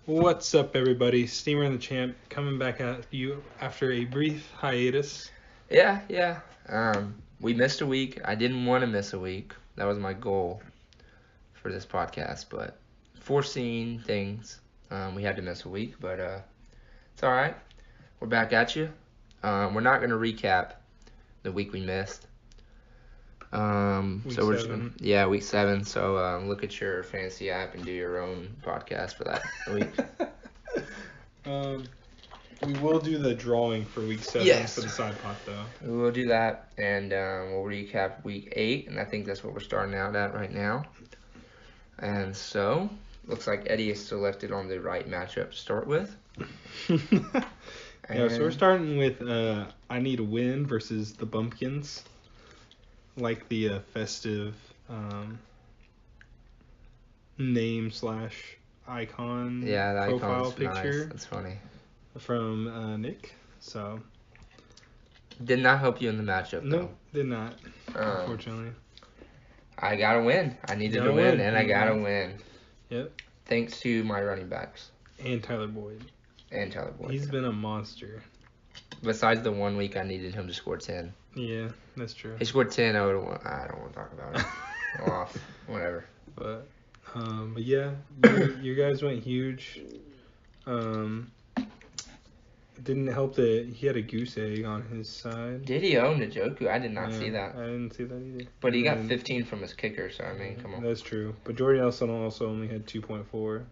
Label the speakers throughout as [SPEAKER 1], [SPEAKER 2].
[SPEAKER 1] What's up, everybody? Steamer and the Champ coming back at you after a brief hiatus.
[SPEAKER 2] Yeah. We missed a week. I didn't want to miss a week. That was my goal for this podcast, but foreseen things, we had to miss a week. But it's all right. We're back at you. We're not going to recap the week we missed.
[SPEAKER 1] Week
[SPEAKER 2] So we're
[SPEAKER 1] seven.
[SPEAKER 2] week 7. So look at your fantasy app and do your own podcast for that week.
[SPEAKER 1] We will do the drawing for week 7
[SPEAKER 2] Yes.
[SPEAKER 1] for the side pot, though.
[SPEAKER 2] We will do that, and we'll recap week 8, and I think that's what we're starting out at right now. And so, looks like Eddie is selected on the right matchup to start with.
[SPEAKER 1] Yeah, so we're starting with I Need a Win versus the Bumpkins. Like the festive name / icon
[SPEAKER 2] Yeah, the
[SPEAKER 1] profile
[SPEAKER 2] icon's
[SPEAKER 1] picture
[SPEAKER 2] nice. That's funny.
[SPEAKER 1] from Nick. So,
[SPEAKER 2] Did not help you in the matchup, though.
[SPEAKER 1] no, did not,
[SPEAKER 2] Um,
[SPEAKER 1] unfortunately.
[SPEAKER 2] I got to win. I needed
[SPEAKER 1] Gotta
[SPEAKER 2] to win,
[SPEAKER 1] win.
[SPEAKER 2] and I got to win.
[SPEAKER 1] Yep.
[SPEAKER 2] Thanks to my running backs
[SPEAKER 1] And Tyler Boyd.
[SPEAKER 2] and Tyler Boyd.
[SPEAKER 1] He's been a monster.
[SPEAKER 2] Besides the 1 week I needed him to score 10.
[SPEAKER 1] Yeah, that's true.
[SPEAKER 2] He scored 10, I don't want to talk about it. Off. Whatever.
[SPEAKER 1] But yeah, you guys went huge. It didn't help that he had a goose egg on his side.
[SPEAKER 2] Did he own Njoku? I did not
[SPEAKER 1] Yeah,
[SPEAKER 2] see that.
[SPEAKER 1] I didn't see that either.
[SPEAKER 2] But he got
[SPEAKER 1] And
[SPEAKER 2] 15 from his kicker, so I mean, come on.
[SPEAKER 1] That's true. But Jordy Nelson also only had 2.4.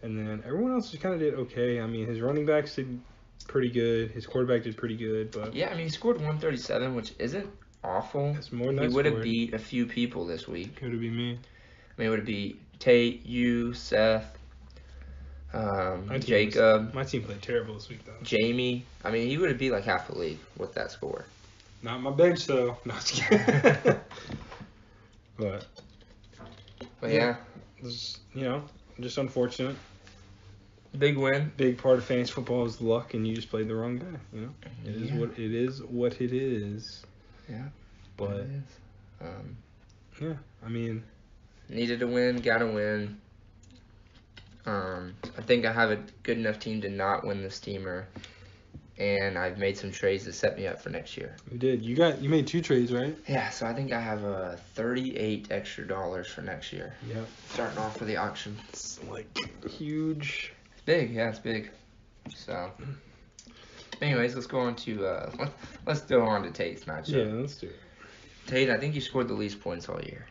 [SPEAKER 1] And then everyone else just kind of did okay. I mean, his running backs did pretty good. His quarterback did pretty good. But
[SPEAKER 2] Yeah, I mean, he scored 137, which isn't awful.
[SPEAKER 1] it's more than
[SPEAKER 2] He
[SPEAKER 1] I
[SPEAKER 2] would have
[SPEAKER 1] scored.
[SPEAKER 2] beat a few people this week.
[SPEAKER 1] Could have been me.
[SPEAKER 2] I mean, it would have beat Tate, you, Seth, Jacob,
[SPEAKER 1] My team played terrible this week, though.
[SPEAKER 2] Jamie. I mean, he would have beat like half the league with that score.
[SPEAKER 1] Not my bench, though. No, just kidding. But
[SPEAKER 2] Yeah,
[SPEAKER 1] it's, just unfortunate.
[SPEAKER 2] big win.
[SPEAKER 1] Big part of fantasy football is luck, and you just played the wrong guy. It is
[SPEAKER 2] Yeah.
[SPEAKER 1] what it is.
[SPEAKER 2] Yeah.
[SPEAKER 1] But
[SPEAKER 2] It is.
[SPEAKER 1] yeah, I mean,
[SPEAKER 2] Needed to win, got to win. I think I have a good enough team to not win the steamer, and I've made some trades to set me up for next year.
[SPEAKER 1] you did. You made 2 trades, right?
[SPEAKER 2] Yeah, so I think I have $38 extra for next year.
[SPEAKER 1] Yeah.
[SPEAKER 2] Starting off for the auction.
[SPEAKER 1] It's like huge.
[SPEAKER 2] It's big, yeah, it's big. So, anyways, let's go on to let's go on to Tate's matchup.
[SPEAKER 1] Yeah, let's do it.
[SPEAKER 2] Tate, I think you scored the least points all year.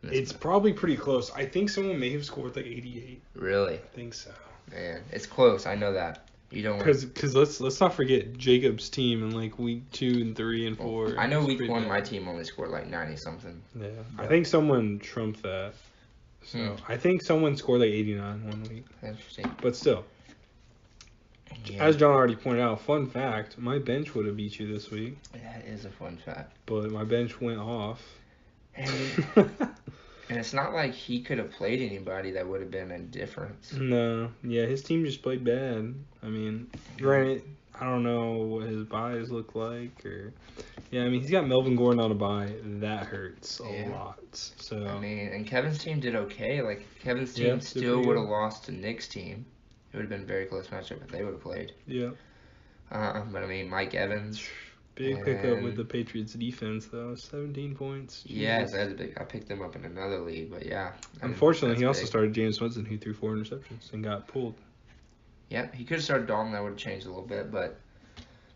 [SPEAKER 1] It's probably pretty close. I think someone may have scored like 88.
[SPEAKER 2] Really,
[SPEAKER 1] I think so.
[SPEAKER 2] man, it's close. I know that. You don't.
[SPEAKER 1] Because let's not forget Jacob's team in like week 2 and 3 and 4.
[SPEAKER 2] I know
[SPEAKER 1] It's
[SPEAKER 2] week
[SPEAKER 1] pretty
[SPEAKER 2] 1
[SPEAKER 1] bad.
[SPEAKER 2] my team only scored like 90 something.
[SPEAKER 1] Yeah, I think someone trumped that. So I think someone scored like 89 one week.
[SPEAKER 2] Interesting.
[SPEAKER 1] But still,
[SPEAKER 2] Yeah,
[SPEAKER 1] as John already pointed out, fun fact: my bench would have beat you this week,
[SPEAKER 2] that is a fun fact.
[SPEAKER 1] but my bench went off.
[SPEAKER 2] And it's not like he could have played anybody that would have been a difference.
[SPEAKER 1] No, yeah, his team just played bad. I mean, granted, I don't know what his buys look like, or yeah, I mean he's got Melvin Gordon on a buy. That hurts a
[SPEAKER 2] Yeah.
[SPEAKER 1] lot. So
[SPEAKER 2] I mean, and Kevin's team did okay. Like, Kevin's
[SPEAKER 1] Yeah,
[SPEAKER 2] team
[SPEAKER 1] did
[SPEAKER 2] still
[SPEAKER 1] pretty
[SPEAKER 2] would have
[SPEAKER 1] good.
[SPEAKER 2] lost to Nick's team. It would have been a very close matchup if they would have played.
[SPEAKER 1] yeah,
[SPEAKER 2] But I mean, Mike Evans.
[SPEAKER 1] big pickup with
[SPEAKER 2] And-
[SPEAKER 1] the Patriots defense though. 17 points.
[SPEAKER 2] Yes,
[SPEAKER 1] Jesus.
[SPEAKER 2] I picked them up in another league, but yeah.
[SPEAKER 1] Unfortunately, he
[SPEAKER 2] that's
[SPEAKER 1] also
[SPEAKER 2] big.
[SPEAKER 1] started James Winston, who threw 4 interceptions and got pulled.
[SPEAKER 2] Yeah, he could have started Dalton. That would have changed a little bit, but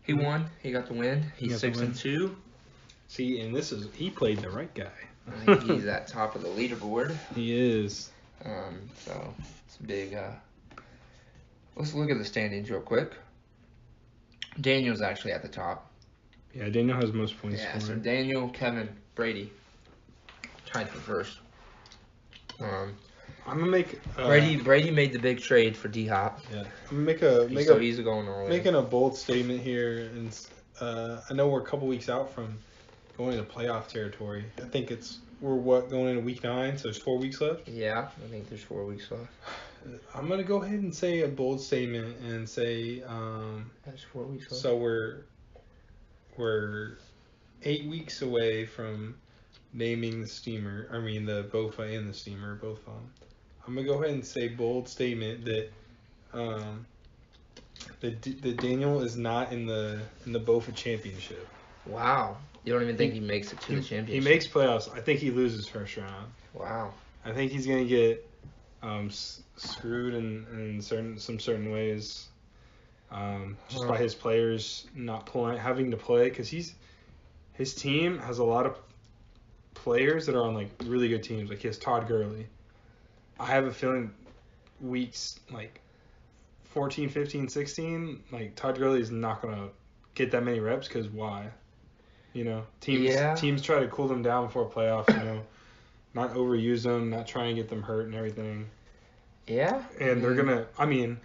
[SPEAKER 2] he won. He got the win.
[SPEAKER 1] He
[SPEAKER 2] He's
[SPEAKER 1] got the
[SPEAKER 2] 6-2.
[SPEAKER 1] See, and he played the right guy.
[SPEAKER 2] I think he's at top of the leaderboard.
[SPEAKER 1] He is.
[SPEAKER 2] So it's a big. Let's look at the standings real quick. Daniel's actually at the top.
[SPEAKER 1] Yeah, Daniel has most points
[SPEAKER 2] Yeah, so
[SPEAKER 1] scored.
[SPEAKER 2] Daniel, Kevin, Brady, tied for first.
[SPEAKER 1] I'm gonna make
[SPEAKER 2] Brady made the big trade for D Hop,
[SPEAKER 1] Yeah, I'm gonna
[SPEAKER 2] so he's going all in.
[SPEAKER 1] making a bold statement here, and I know we're a couple weeks out from going into playoff territory. I think we're going into week 9, so there's 4 weeks left.
[SPEAKER 2] Yeah, I think there's 4 weeks left.
[SPEAKER 1] I'm gonna go ahead and say a bold statement and say
[SPEAKER 2] There's 4 weeks left.
[SPEAKER 1] so we're 8 weeks away from naming the steamer. I mean the Bofa and the steamer both on. I'm gonna go ahead and say bold statement that that Daniel is not in the Bofa championship.
[SPEAKER 2] Wow. You don't even think he makes it to the championship?
[SPEAKER 1] He makes playoffs. I think he loses first round.
[SPEAKER 2] Wow.
[SPEAKER 1] I think he's gonna get screwed in certain ways, just by his players not having to play, because his team has a lot of players that are on like really good teams. Like he has Todd Gurley. I have a feeling weeks like 14, 15, 16, like Todd Gurley is not gonna get that many reps, because why? Teams try to cool them down before playoffs. Not overuse them, not try and get them hurt and everything.
[SPEAKER 2] Yeah.
[SPEAKER 1] And they're gonna. I mean,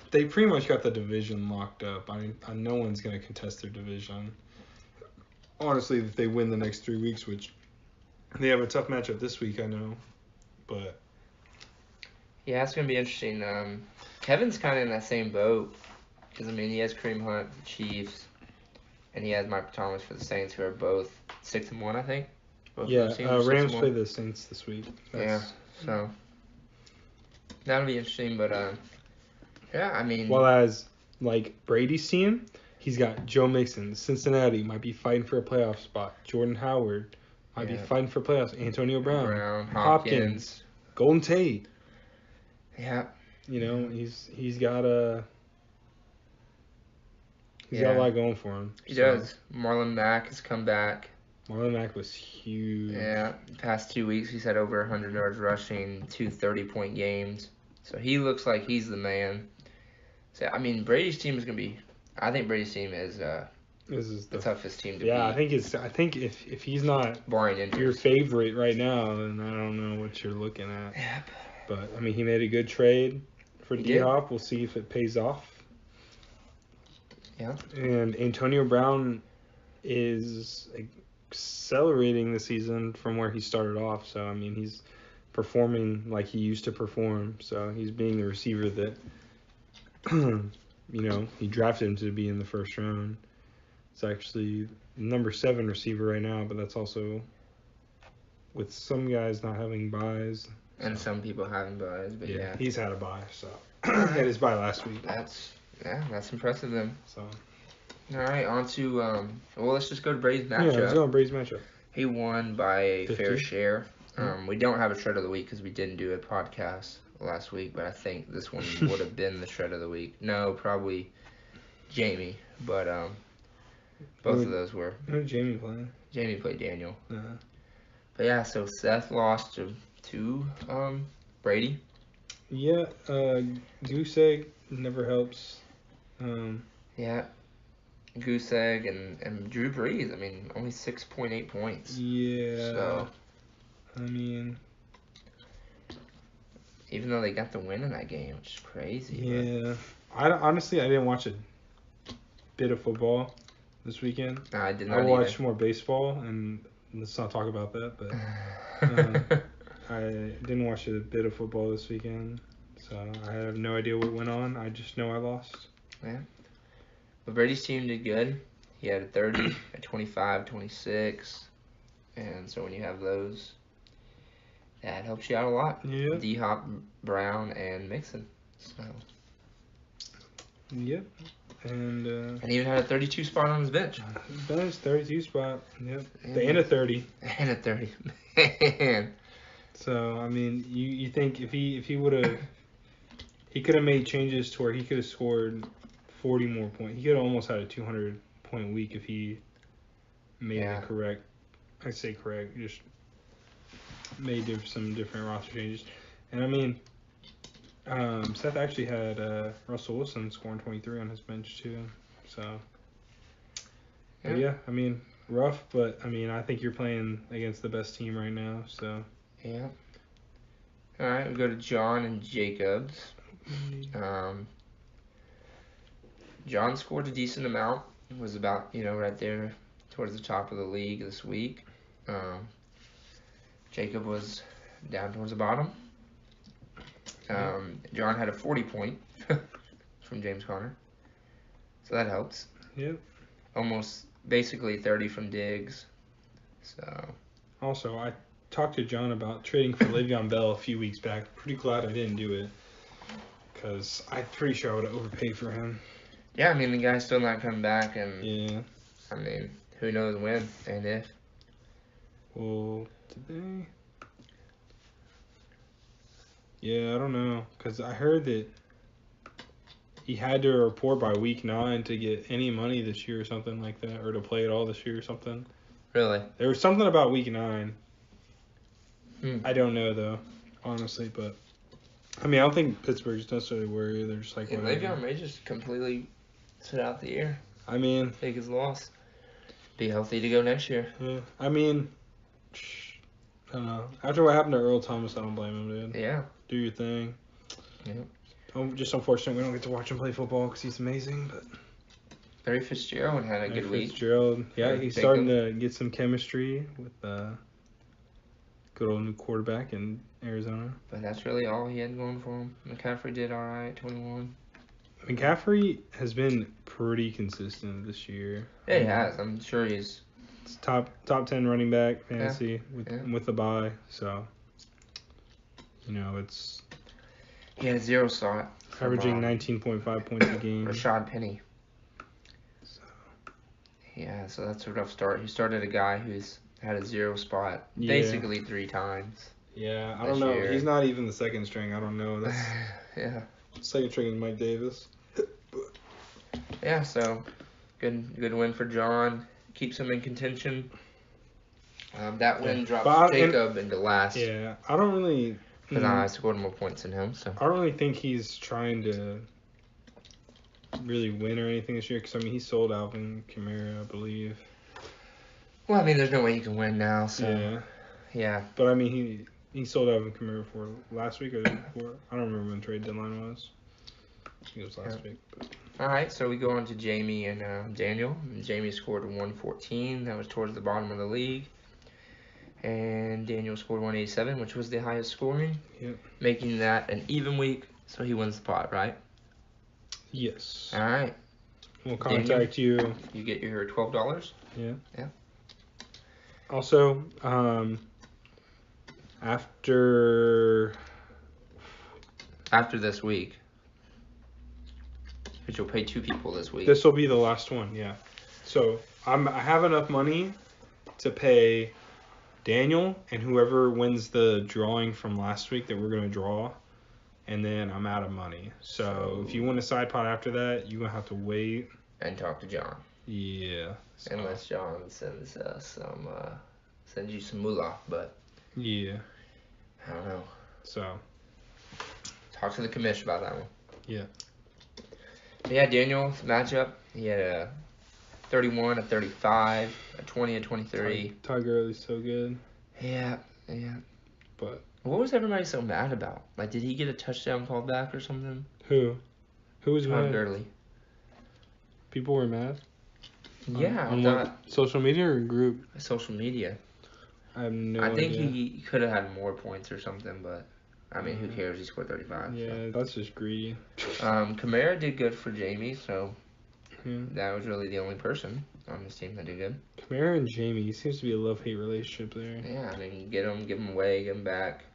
[SPEAKER 1] they pretty much got the division locked up. I mean, no one's gonna contest their division. Honestly, if they win the next 3 weeks, which they have a tough matchup this week, I know, but
[SPEAKER 2] yeah, it's gonna be interesting. Kevin's kind of in that same boat, because I mean he has Kareem Hunt for the Chiefs, and he has Michael Thomas for the Saints, who are both 6-1, I think. Both
[SPEAKER 1] Rams play the Saints this week.
[SPEAKER 2] So that'll be interesting, but yeah, I mean.
[SPEAKER 1] Well, as like Brady's team, he's got Joe Mixon, Cincinnati might be fighting for a playoff spot. Jordan Howard might be fighting for playoffs. Antonio Brown, Hopkins, Golden Tate.
[SPEAKER 2] Yeah.
[SPEAKER 1] He's got a lot going for him.
[SPEAKER 2] He does. Marlon Mack has come back.
[SPEAKER 1] Marlon Mack was huge.
[SPEAKER 2] Yeah, the past 2 weeks he's had over 100 yards rushing, 2 30-point games. So he looks like he's the man. So I mean, Brady's team is gonna be. I think Brady's team is the toughest team to beat.
[SPEAKER 1] Yeah, I think if he's not
[SPEAKER 2] barring injuries,
[SPEAKER 1] your favorite right now, then I don't know what you're looking at.
[SPEAKER 2] Yep.
[SPEAKER 1] But I mean, he made a good trade for D-Hop. We'll see if it pays off.
[SPEAKER 2] Yeah.
[SPEAKER 1] And Antonio Brown is accelerating the season from where he started off. So, I mean, he's performing like he used to perform. So, he's being the receiver that, he drafted him to be in the first round. It's actually number 7 receiver right now, but that's also with some guys not having buys.
[SPEAKER 2] And some people having buys, but yeah.
[SPEAKER 1] He's had a buy, so. He had his buy last week.
[SPEAKER 2] That's impressive then.
[SPEAKER 1] So.
[SPEAKER 2] All right, on to let's just go to Brady's matchup.
[SPEAKER 1] Yeah, let's go to Brady's matchup.
[SPEAKER 2] He won by a
[SPEAKER 1] 50?
[SPEAKER 2] fair share. We don't have a shred of the week because we didn't do a podcast last week, but I think this one would have been the shred of the week. No, probably Jamie, but both of those were.
[SPEAKER 1] Who did Jamie play?
[SPEAKER 2] Jamie played Daniel.
[SPEAKER 1] Uh-huh.
[SPEAKER 2] But yeah, so Seth lost to Brady.
[SPEAKER 1] Yeah, goose egg never helps.
[SPEAKER 2] Yeah. Goose egg and Drew Brees. I mean, only 6.8 points.
[SPEAKER 1] Yeah.
[SPEAKER 2] So,
[SPEAKER 1] I mean,
[SPEAKER 2] even though they got the win in that game, which is crazy.
[SPEAKER 1] Yeah. Honestly, I didn't watch a bit of football this weekend.
[SPEAKER 2] No, I did not.
[SPEAKER 1] I watched more baseball, and let's not talk about that. But I didn't watch a bit of football this weekend, so I have no idea what went on. I just know I lost.
[SPEAKER 2] Yeah. But Brady's team did good. He had a 30, a 25, 26. And so when you have those, that helps you out a lot.
[SPEAKER 1] Yeah.
[SPEAKER 2] D-Hop, Brown, and Mixon. So.
[SPEAKER 1] Yep. And
[SPEAKER 2] he even had a 32 spot on his bench.
[SPEAKER 1] Bench, 32 spot. Yep. And a 30.
[SPEAKER 2] And a 30. Man.
[SPEAKER 1] So, I mean, you think if he would have, he could have made changes to where he could have scored 40 more points. He could have almost had a 200-point week if he made the correct, just made some different roster changes. And I mean, Seth actually had Russell Wilson scoring 23 on his bench too. So, yeah, I mean, rough, but I mean, I think you're playing against the best team right now. So,
[SPEAKER 2] yeah. All right, we go to John and Jacobs. John scored a decent amount. Was about, right there towards the top of the league this week. Jacob was down towards the bottom. John had a 40-point from James Conner. So that helps.
[SPEAKER 1] Yep.
[SPEAKER 2] Almost basically 30 from Diggs. So.
[SPEAKER 1] Also, talked to John about trading for Le'Veon Bell a few weeks back. Pretty glad I didn't do it because I'm pretty sure I would have overpaid for him.
[SPEAKER 2] Yeah, I mean, the guy's still not coming back, and
[SPEAKER 1] Yeah.
[SPEAKER 2] I mean, who knows when and if.
[SPEAKER 1] Well, today. Yeah, I don't know because I heard that he had to report by week 9 to get any money this year or something like that, or to play at all this year or something.
[SPEAKER 2] Really?
[SPEAKER 1] There was something about week 9.
[SPEAKER 2] I
[SPEAKER 1] I don't know though, honestly, but I mean, I don't think Pittsburgh's necessarily worried. They're just like,
[SPEAKER 2] Yeah,
[SPEAKER 1] whatever.
[SPEAKER 2] Le'Veon may just completely sit out the year,
[SPEAKER 1] I mean,
[SPEAKER 2] take his loss, be healthy to go next year.
[SPEAKER 1] yeah. I mean, I don't know. After what happened to Earl Thomas, I don't blame him, dude.
[SPEAKER 2] Yeah.
[SPEAKER 1] Do your thing.
[SPEAKER 2] Yeah.
[SPEAKER 1] Just unfortunate we don't get to watch him play football because he's amazing. But
[SPEAKER 2] Barry Fitzgerald had a good week.
[SPEAKER 1] Fitzgerald, yeah,
[SPEAKER 2] Or
[SPEAKER 1] he's
[SPEAKER 2] Jacob.
[SPEAKER 1] starting to get some chemistry with good old new quarterback in Arizona.
[SPEAKER 2] But that's really all he had going for him. McCaffrey did all right, 21.
[SPEAKER 1] McCaffrey has been pretty consistent this year.
[SPEAKER 2] Yeah, he has. I'm sure he's.
[SPEAKER 1] It's top 10 running back fantasy with the bye. So, it's
[SPEAKER 2] He had a 0 slot.
[SPEAKER 1] averaging 19.5 points a game.
[SPEAKER 2] Rashad Penny.
[SPEAKER 1] So,
[SPEAKER 2] Yeah, so that's a rough start. He started a guy who's had a 0 spot
[SPEAKER 1] Yeah.
[SPEAKER 2] basically 3 times.
[SPEAKER 1] yeah, I
[SPEAKER 2] This
[SPEAKER 1] don't know.
[SPEAKER 2] year.
[SPEAKER 1] He's not even the second string. I don't know. That's
[SPEAKER 2] Yeah.
[SPEAKER 1] second string is Mike Davis.
[SPEAKER 2] Yeah, so good win for John. Keeps him in contention. That win drops Jacob into last.
[SPEAKER 1] Yeah, I don't really.
[SPEAKER 2] Because I scored more points than him. So
[SPEAKER 1] I don't really think he's trying to really win or anything this year. Because I mean, he sold Alvin Kamara, I believe.
[SPEAKER 2] well, I mean, there's no way he can win now. So yeah.
[SPEAKER 1] But I mean, he sold Alvin Kamara for last week or the week before. I don't remember when the trade deadline was. I think it was last week. But.
[SPEAKER 2] All right, so we go on to Jamie and Daniel. Jamie scored 114. That was towards the bottom of the league. And Daniel scored 187, which was the highest scoring.
[SPEAKER 1] Yep.
[SPEAKER 2] Making that an even week, so he wins the pot, right?
[SPEAKER 1] Yes.
[SPEAKER 2] All right.
[SPEAKER 1] We'll contact you.
[SPEAKER 2] You get your $12.
[SPEAKER 1] Yeah.
[SPEAKER 2] Yeah.
[SPEAKER 1] Also, after
[SPEAKER 2] this week, because you'll pay 2 people this week.
[SPEAKER 1] this will be the last one, yeah. So I have enough money to pay Daniel and whoever wins the drawing from last week that we're gonna draw, and then I'm out of money. So if you want a side pot after that, you're gonna have to wait
[SPEAKER 2] and talk to John.
[SPEAKER 1] Yeah. So.
[SPEAKER 2] Unless John sends you some moolah, but
[SPEAKER 1] yeah,
[SPEAKER 2] I don't know.
[SPEAKER 1] So
[SPEAKER 2] talk to the commission about that one.
[SPEAKER 1] Yeah.
[SPEAKER 2] Yeah, Daniel's matchup. He had a 31, a 35, a 20, a 23.
[SPEAKER 1] Ty Gurley's so good.
[SPEAKER 2] Yeah.
[SPEAKER 1] But
[SPEAKER 2] what was everybody so mad about? Like, did he get a touchdown called back or something?
[SPEAKER 1] Who was
[SPEAKER 2] Todd
[SPEAKER 1] mad?
[SPEAKER 2] Gurley.
[SPEAKER 1] People were mad.
[SPEAKER 2] Yeah,
[SPEAKER 1] on what, social media or group?
[SPEAKER 2] Social media.
[SPEAKER 1] I have no idea.
[SPEAKER 2] I think he could have had more points or something, but I mean, who cares? He scored 35.
[SPEAKER 1] Yeah,
[SPEAKER 2] so.
[SPEAKER 1] that's just greedy.
[SPEAKER 2] Kamara did good for Jamie, so
[SPEAKER 1] Yeah.
[SPEAKER 2] that was really the only person on this team that did good.
[SPEAKER 1] Kamara and Jamie seems to be a love-hate relationship there.
[SPEAKER 2] Yeah, I mean, get him, give him away, give him back.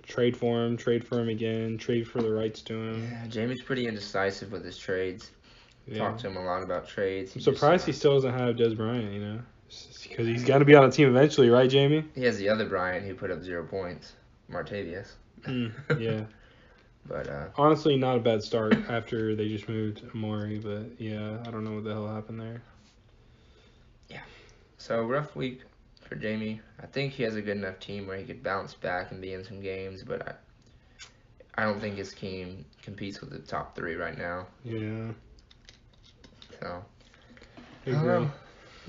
[SPEAKER 1] Trade for him again, trade for the rights to him.
[SPEAKER 2] Yeah, Jamie's pretty indecisive with his trades.
[SPEAKER 1] Yeah.
[SPEAKER 2] Talked to him a lot about trades.
[SPEAKER 1] I'm surprised he still doesn't have Des Bryant, because he's got to be on a team eventually, right, Jamie?
[SPEAKER 2] He has the other Bryant who put up 0 points, Martavius.
[SPEAKER 1] Yeah.
[SPEAKER 2] But
[SPEAKER 1] honestly, not a bad start after they just moved Amari, but yeah, I don't know what the hell happened there.
[SPEAKER 2] Yeah. So rough week for Jamie. I think he has a good enough team where he could bounce back and be in some games, but I don't think his team competes with the top 3 right now.
[SPEAKER 1] Yeah.
[SPEAKER 2] So
[SPEAKER 1] I agree.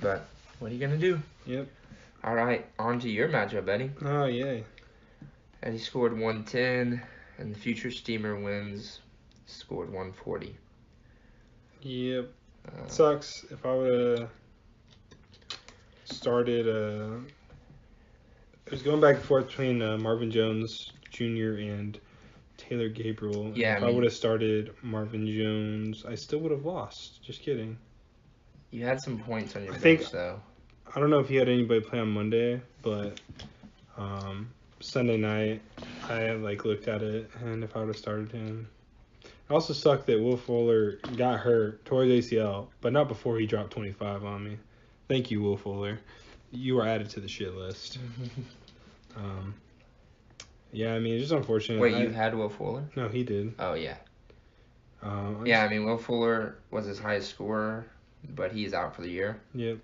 [SPEAKER 2] But what are you gonna do?
[SPEAKER 1] Yep.
[SPEAKER 2] All right, on to your matchup, Eddie.
[SPEAKER 1] Oh, yay.
[SPEAKER 2] Eddie scored 110, and the future steamer wins scored 140.
[SPEAKER 1] Yep. Sucks. If I would have started, it was going back and forth between Marvin Jones Jr. and Taylor Gabriel.
[SPEAKER 2] Yeah,
[SPEAKER 1] If I would have started Marvin Jones, I still would have lost. Just kidding.
[SPEAKER 2] You had some points on your
[SPEAKER 1] I
[SPEAKER 2] bench,
[SPEAKER 1] think-
[SPEAKER 2] though.
[SPEAKER 1] I don't know if he had anybody play on Monday, but Sunday night, I looked at it, and if I would have started him, it also sucked that Will Fuller got hurt, tore his ACL, but not before he dropped 25 on me. Thank you, Will Fuller. You were added to the shit list. Yeah, I mean, it's just unfortunate.
[SPEAKER 2] Wait, you had Will Fuller?
[SPEAKER 1] No, he did.
[SPEAKER 2] Oh, yeah. I mean, Will Fuller was his highest scorer, but he's out for the year.
[SPEAKER 1] Yep.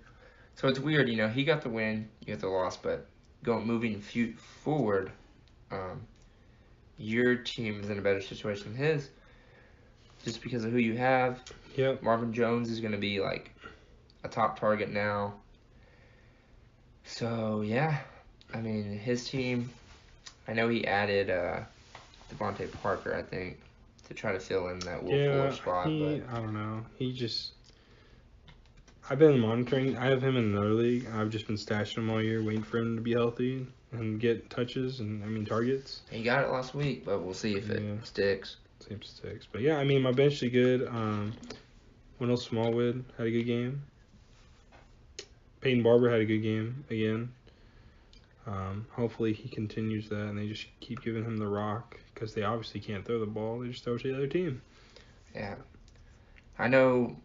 [SPEAKER 2] So it's weird, he got the win, you got the loss, but moving forward, your team is in a better situation than his, just because of who you have.
[SPEAKER 1] Yep.
[SPEAKER 2] Marvin Jones is going to be a top target now. So yeah, I mean his team. I know he added Devontae Parker, I think, to try to fill in that Will Fuller spot.
[SPEAKER 1] I don't know. I've been monitoring. I have him in another league. I've just been stashing him all year, waiting for him to be healthy and get touches and targets.
[SPEAKER 2] He got it last week, but we'll see if it sticks.
[SPEAKER 1] See if it sticks. But yeah, I mean my bench is good. Wendell Smallwood had a good game. Peyton Barber had a good game again. Hopefully he continues that, and they just keep giving him the rock because they obviously can't throw the ball. They just throw it to the other team.
[SPEAKER 2] Yeah, I know.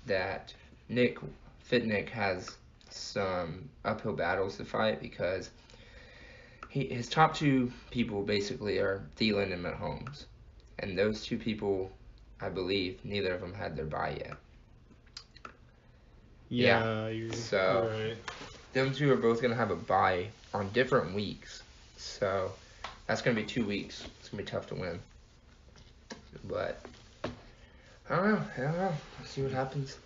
[SPEAKER 2] That Nick has some uphill battles to fight because his top two people basically are Thielen and Mahomes, and those two people, I believe, neither of them had their bye yet.
[SPEAKER 1] You're right.
[SPEAKER 2] Them two are both gonna have a bye on different weeks, so that's gonna be 2 weeks. It's gonna be tough to win, but. I don't know. Let's see what happens.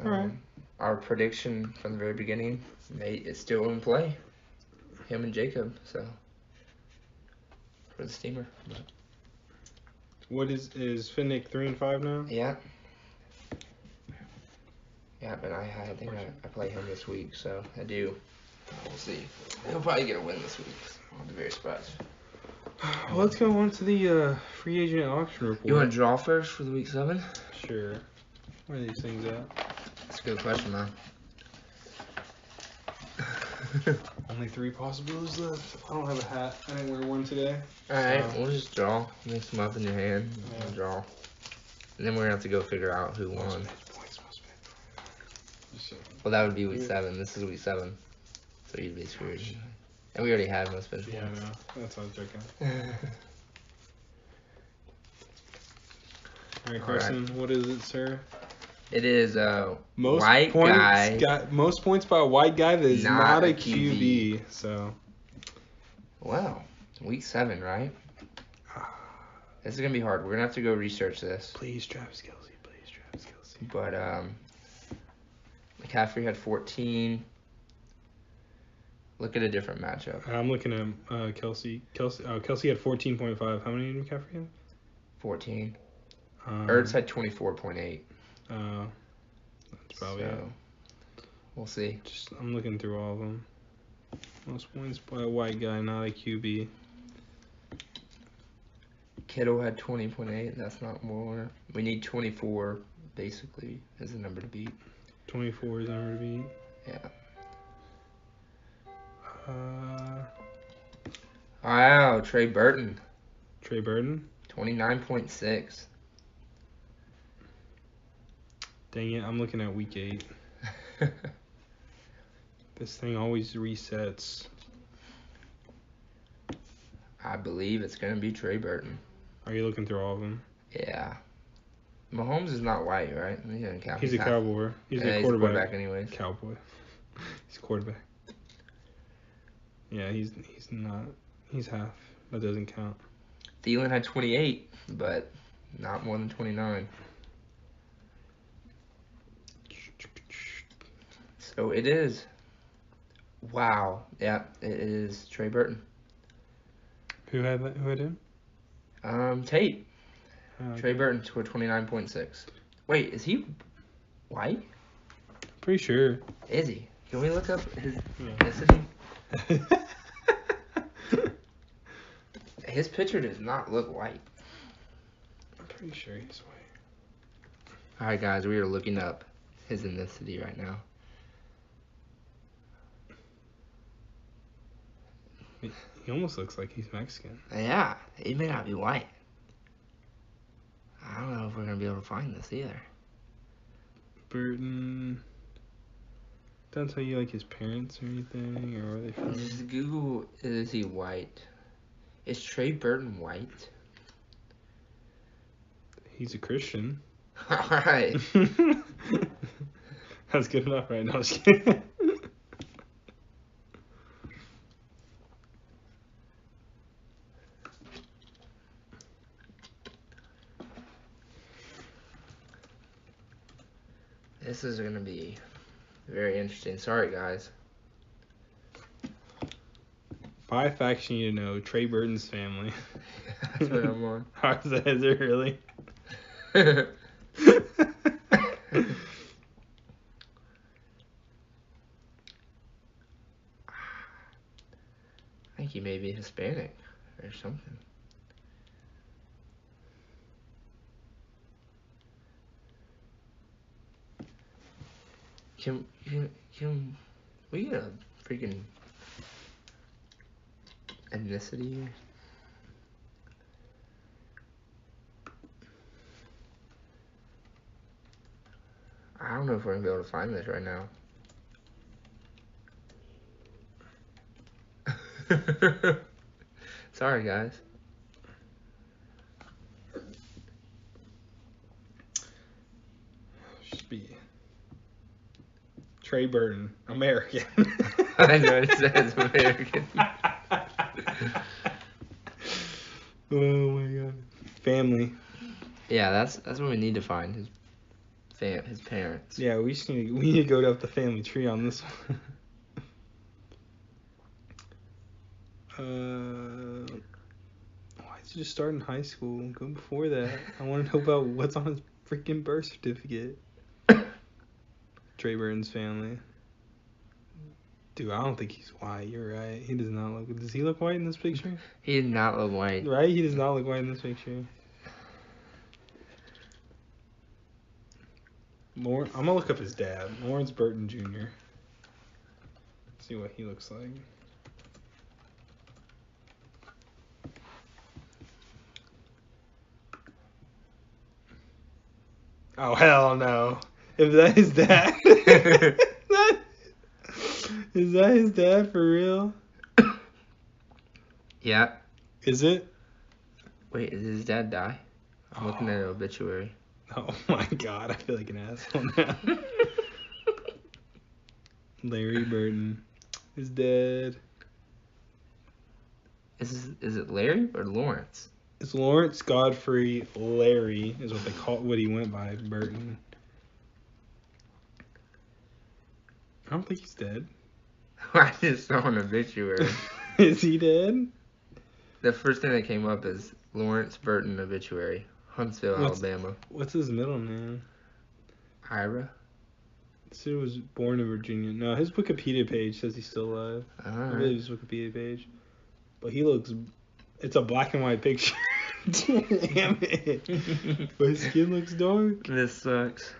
[SPEAKER 1] All right.
[SPEAKER 2] Our prediction from the very beginning, it's still in play. Him and Jacob, so for the Steamer.
[SPEAKER 1] What is Finnick 3-5 now?
[SPEAKER 2] Yeah. Yeah, but I think I play him this week, so I do. We'll see. He'll probably get a win this week. I'll be very surprised.
[SPEAKER 1] Well, let's go on to the free agent auction report.
[SPEAKER 2] You want to draw first for the week 7?
[SPEAKER 1] Sure. Where are these things at?
[SPEAKER 2] That's a good question, man.
[SPEAKER 1] Only 3 possibilities left. I don't have a hat. I didn't wear one today.
[SPEAKER 2] Alright, we'll just draw. Mix them up in your hand and draw. And then we're going to have to go figure out who won. Well, that would be week 7. This is week 7. So you'd be screwed. And we already have most bench points.
[SPEAKER 1] Yeah, I know. That's what I was joking. All right, Carson, what is it, sir?
[SPEAKER 2] It is
[SPEAKER 1] most
[SPEAKER 2] white
[SPEAKER 1] points
[SPEAKER 2] guy.
[SPEAKER 1] Most points by a white guy that is not a QB. So.
[SPEAKER 2] Wow. Week 7, right? This is going to be hard. We're going to have to go research this.
[SPEAKER 1] Please, Travis Kelce.
[SPEAKER 2] But McCaffrey had 14. Look at a different matchup.
[SPEAKER 1] I'm looking at Kelce. Kelce had 14.5. How many did McCaffrey have?
[SPEAKER 2] 14. Ertz had 24.8.
[SPEAKER 1] That's probably it.
[SPEAKER 2] We'll see.
[SPEAKER 1] I'm looking through all of them. Most points by a white guy, not a QB.
[SPEAKER 2] Kittle had 20.8. That's not more. We need 24, basically, as a number to beat.
[SPEAKER 1] 24 is the number to beat?
[SPEAKER 2] Yeah. Wow, Trey Burton. 29.6.
[SPEAKER 1] Dang it, I'm looking at week 8. This thing always resets.
[SPEAKER 2] I believe it's going to be Trey Burton.
[SPEAKER 1] Are you looking through all of them?
[SPEAKER 2] Yeah. Mahomes is not white, right?
[SPEAKER 1] He's a cowboy. He's a quarterback
[SPEAKER 2] anyways.
[SPEAKER 1] Cowboy. He's a quarterback. Yeah, he's not. He's half. That doesn't count.
[SPEAKER 2] Thielen had 28, but not more than 29. So it is. Wow. Yeah, it is Trey Burton.
[SPEAKER 1] Who had him?
[SPEAKER 2] Tate.
[SPEAKER 1] Okay.
[SPEAKER 2] Trey Burton scored 29.6. Wait, is he white?
[SPEAKER 1] Pretty sure.
[SPEAKER 2] Is he? Can we look up his ethnicity? His picture does not look white.
[SPEAKER 1] I'm pretty sure he's white.
[SPEAKER 2] Alright, guys, we are looking up his ethnicity right now.
[SPEAKER 1] He almost looks like he's Mexican.
[SPEAKER 2] Yeah, he may not be white. I don't know if we're gonna be able to find this either.
[SPEAKER 1] Burton. Don't tell you like his parents or anything, or where they from.
[SPEAKER 2] Just Google, is he white? Is Trey Burton white?
[SPEAKER 1] He's a Christian.
[SPEAKER 2] Alright.
[SPEAKER 1] That's good enough right now. Just kidding.
[SPEAKER 2] This is gonna be very interesting. Sorry, guys.
[SPEAKER 1] 5 facts you need to know. Trey Burton's family.
[SPEAKER 2] That's what I'm on.
[SPEAKER 1] Is it really?
[SPEAKER 2] I think he may be Hispanic or something. Can we get a freaking ethnicity? I don't know if we're gonna be able to find this right now. Sorry, guys.
[SPEAKER 1] Should be Trey Burton, American.
[SPEAKER 2] I know it says American.
[SPEAKER 1] Oh my god. Family.
[SPEAKER 2] Yeah, that's what we need to find. His parents.
[SPEAKER 1] Yeah, we need to go up the family tree on this one. Why did you just start in high school? Go before that. I want to know about what's on his freaking birth certificate. Trey Burton's family. Dude, I don't think he's white. You're right. He does not look. Does he look white in this picture?
[SPEAKER 2] He did not look white.
[SPEAKER 1] Right? He does not look white in this picture. I'm gonna look up his dad, Lawrence Burton Jr. See what he looks like. Oh hell no! If that is dad, is that his dad for real?
[SPEAKER 2] Yeah.
[SPEAKER 1] Is it?
[SPEAKER 2] Wait, did his dad die? I'm looking at an obituary.
[SPEAKER 1] Oh my god, I feel like an asshole now. Larry Burton is dead.
[SPEAKER 2] Is it Larry or Lawrence?
[SPEAKER 1] It's Lawrence Godfrey Larry is what they call what he went by, Burton. I don't think he's dead.
[SPEAKER 2] I just saw an obituary.
[SPEAKER 1] Is he dead?
[SPEAKER 2] The first thing that came up is Lawrence Burton obituary, Huntsville, Alabama.
[SPEAKER 1] What's his middle name?
[SPEAKER 2] Ira?
[SPEAKER 1] This dude was born in Virginia. No, his Wikipedia page says he's still alive. I believe his Wikipedia page. But he looks... It's a black and white picture. Damn it. But his skin looks dark.
[SPEAKER 2] This sucks.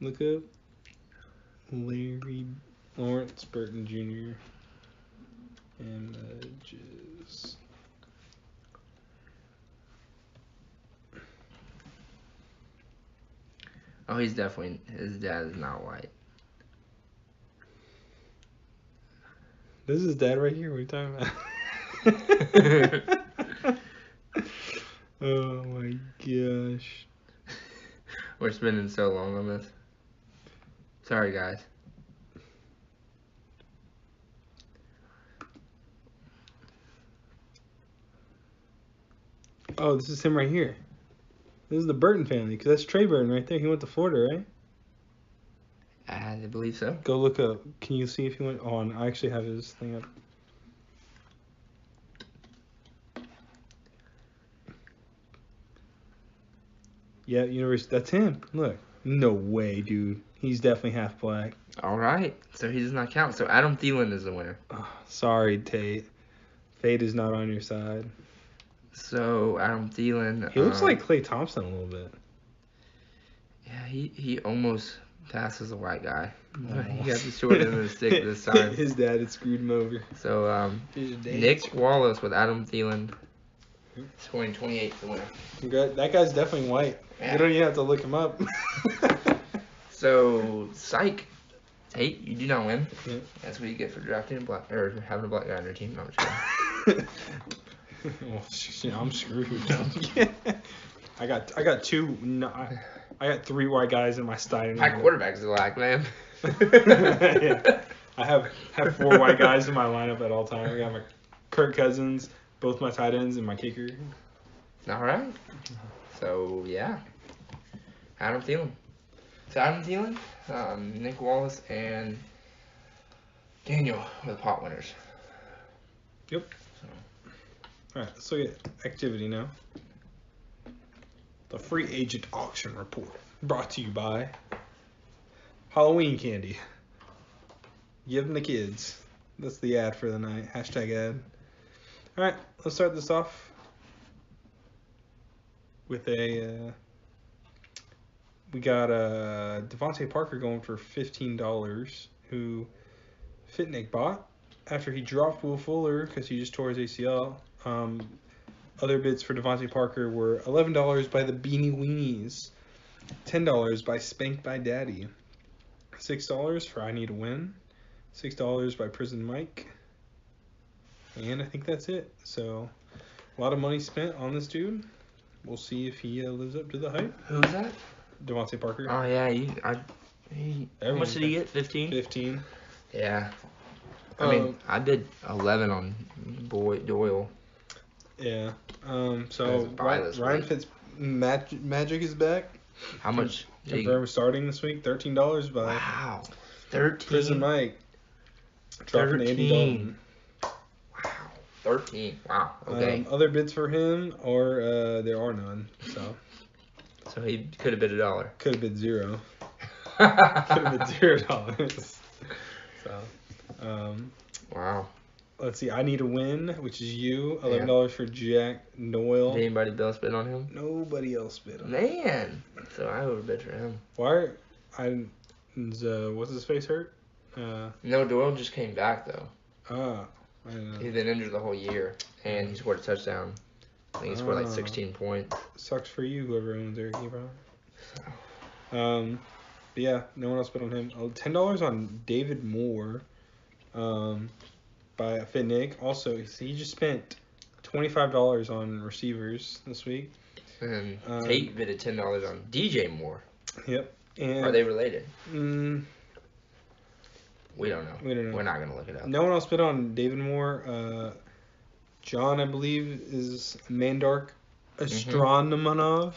[SPEAKER 1] Look up. Lawrence Burton Jr. Images.
[SPEAKER 2] Oh, his dad is not white.
[SPEAKER 1] This is his dad right here. What are you talking about? Oh my gosh.
[SPEAKER 2] We're spending so long on this. Sorry, guys.
[SPEAKER 1] Oh, this is him right here. This is the Burton family, because that's Trey Burton right there. He went to Florida, right?
[SPEAKER 2] I believe so.
[SPEAKER 1] Go look up. Can you see if he went on? I actually have his thing up. Yeah, university. That's him. Look. No way, dude. He's definitely half black.
[SPEAKER 2] All right. So he does not count. So Adam Thielen is the winner.
[SPEAKER 1] Oh, sorry, Tate. Fate is not on your side.
[SPEAKER 2] So Adam Thielen.
[SPEAKER 1] He looks like Klay Thompson a little bit.
[SPEAKER 2] Yeah, he almost passes a white guy. He got the short end of the stick this time.
[SPEAKER 1] His dad had screwed him over.
[SPEAKER 2] So, Nick Wallace with Adam Thielen scoring 28 to win.
[SPEAKER 1] That guy's definitely white.
[SPEAKER 2] Yeah.
[SPEAKER 1] You don't even have to look him up.
[SPEAKER 2] So, psych. Tate, you do not win.
[SPEAKER 1] Yeah.
[SPEAKER 2] That's what you get for drafting a black or having a black guy on your team. No, I'm just
[SPEAKER 1] Well, I'm screwed. I got two. No, I got 3 white guys in my starting.
[SPEAKER 2] My quarterback's black, man.
[SPEAKER 1] Yeah. I have 4 white guys in my lineup at all times. I got my Kirk Cousins, both my tight ends, and my kicker.
[SPEAKER 2] All right. So yeah, Adam Thielen. So Adam Thielen, Nick Wallace, and Daniel were the pot winners.
[SPEAKER 1] Yep.
[SPEAKER 2] So.
[SPEAKER 1] All right, let's look at activity now. The free agent auction report brought to you by Halloween candy. Give them the kids. That's the ad for the night. Hashtag ad. All right, let's start this off with we got Devontae Parker going for $15, who Fitnick bought after he dropped Will Fuller because he just tore his ACL. Other bids for Devontae Parker were $11 by the Beanie Weenies, $10 by Spanked by Daddy, $6 for I Need a Win, $6 by Prison Mike, and I think that's it. So a lot of money spent on this dude. We'll see if he lives up to the hype.
[SPEAKER 2] Who's that?
[SPEAKER 1] Devontae Parker.
[SPEAKER 2] Oh yeah, how much did he get? 15.
[SPEAKER 1] 15.
[SPEAKER 2] Yeah. I mean, I did 11 on Doyle.
[SPEAKER 1] Yeah. So Ryan Fitz Magic is back.
[SPEAKER 2] How much?
[SPEAKER 1] Confirmed starting this week. $13 by
[SPEAKER 2] Wow. 13.
[SPEAKER 1] Prison Mike. Dropping Andy Dalton.
[SPEAKER 2] Wow. 13. Wow. Okay.
[SPEAKER 1] Other bids for him, or there are none.
[SPEAKER 2] So he could have bid $1.
[SPEAKER 1] Could have bid $0. Could have bid $0. So.
[SPEAKER 2] Wow.
[SPEAKER 1] Let's see. I Need a Win, which is you. $11 for Jack Noel.
[SPEAKER 2] Did anybody else bid on him?
[SPEAKER 1] Nobody else bid on him.
[SPEAKER 2] Man. So I overbid for him.
[SPEAKER 1] Why? What's his face hurt?
[SPEAKER 2] No, Doyle just came back though.
[SPEAKER 1] I don't know.
[SPEAKER 2] He's been injured the whole year, and he scored a touchdown. I think he scored like 16 points.
[SPEAKER 1] Sucks for you, whoever owns Eric Ebron. But yeah, no one else bid on him. $10 on David Moore. By Fitnick. Also, he just spent $25 on receivers this week.
[SPEAKER 2] And Tate bid $10 on DJ Moore.
[SPEAKER 1] Yep. And
[SPEAKER 2] are they related? We don't know. We're not gonna look it up.
[SPEAKER 1] No one else bid on David Moore. John, I believe, is Mandark Astronomanov,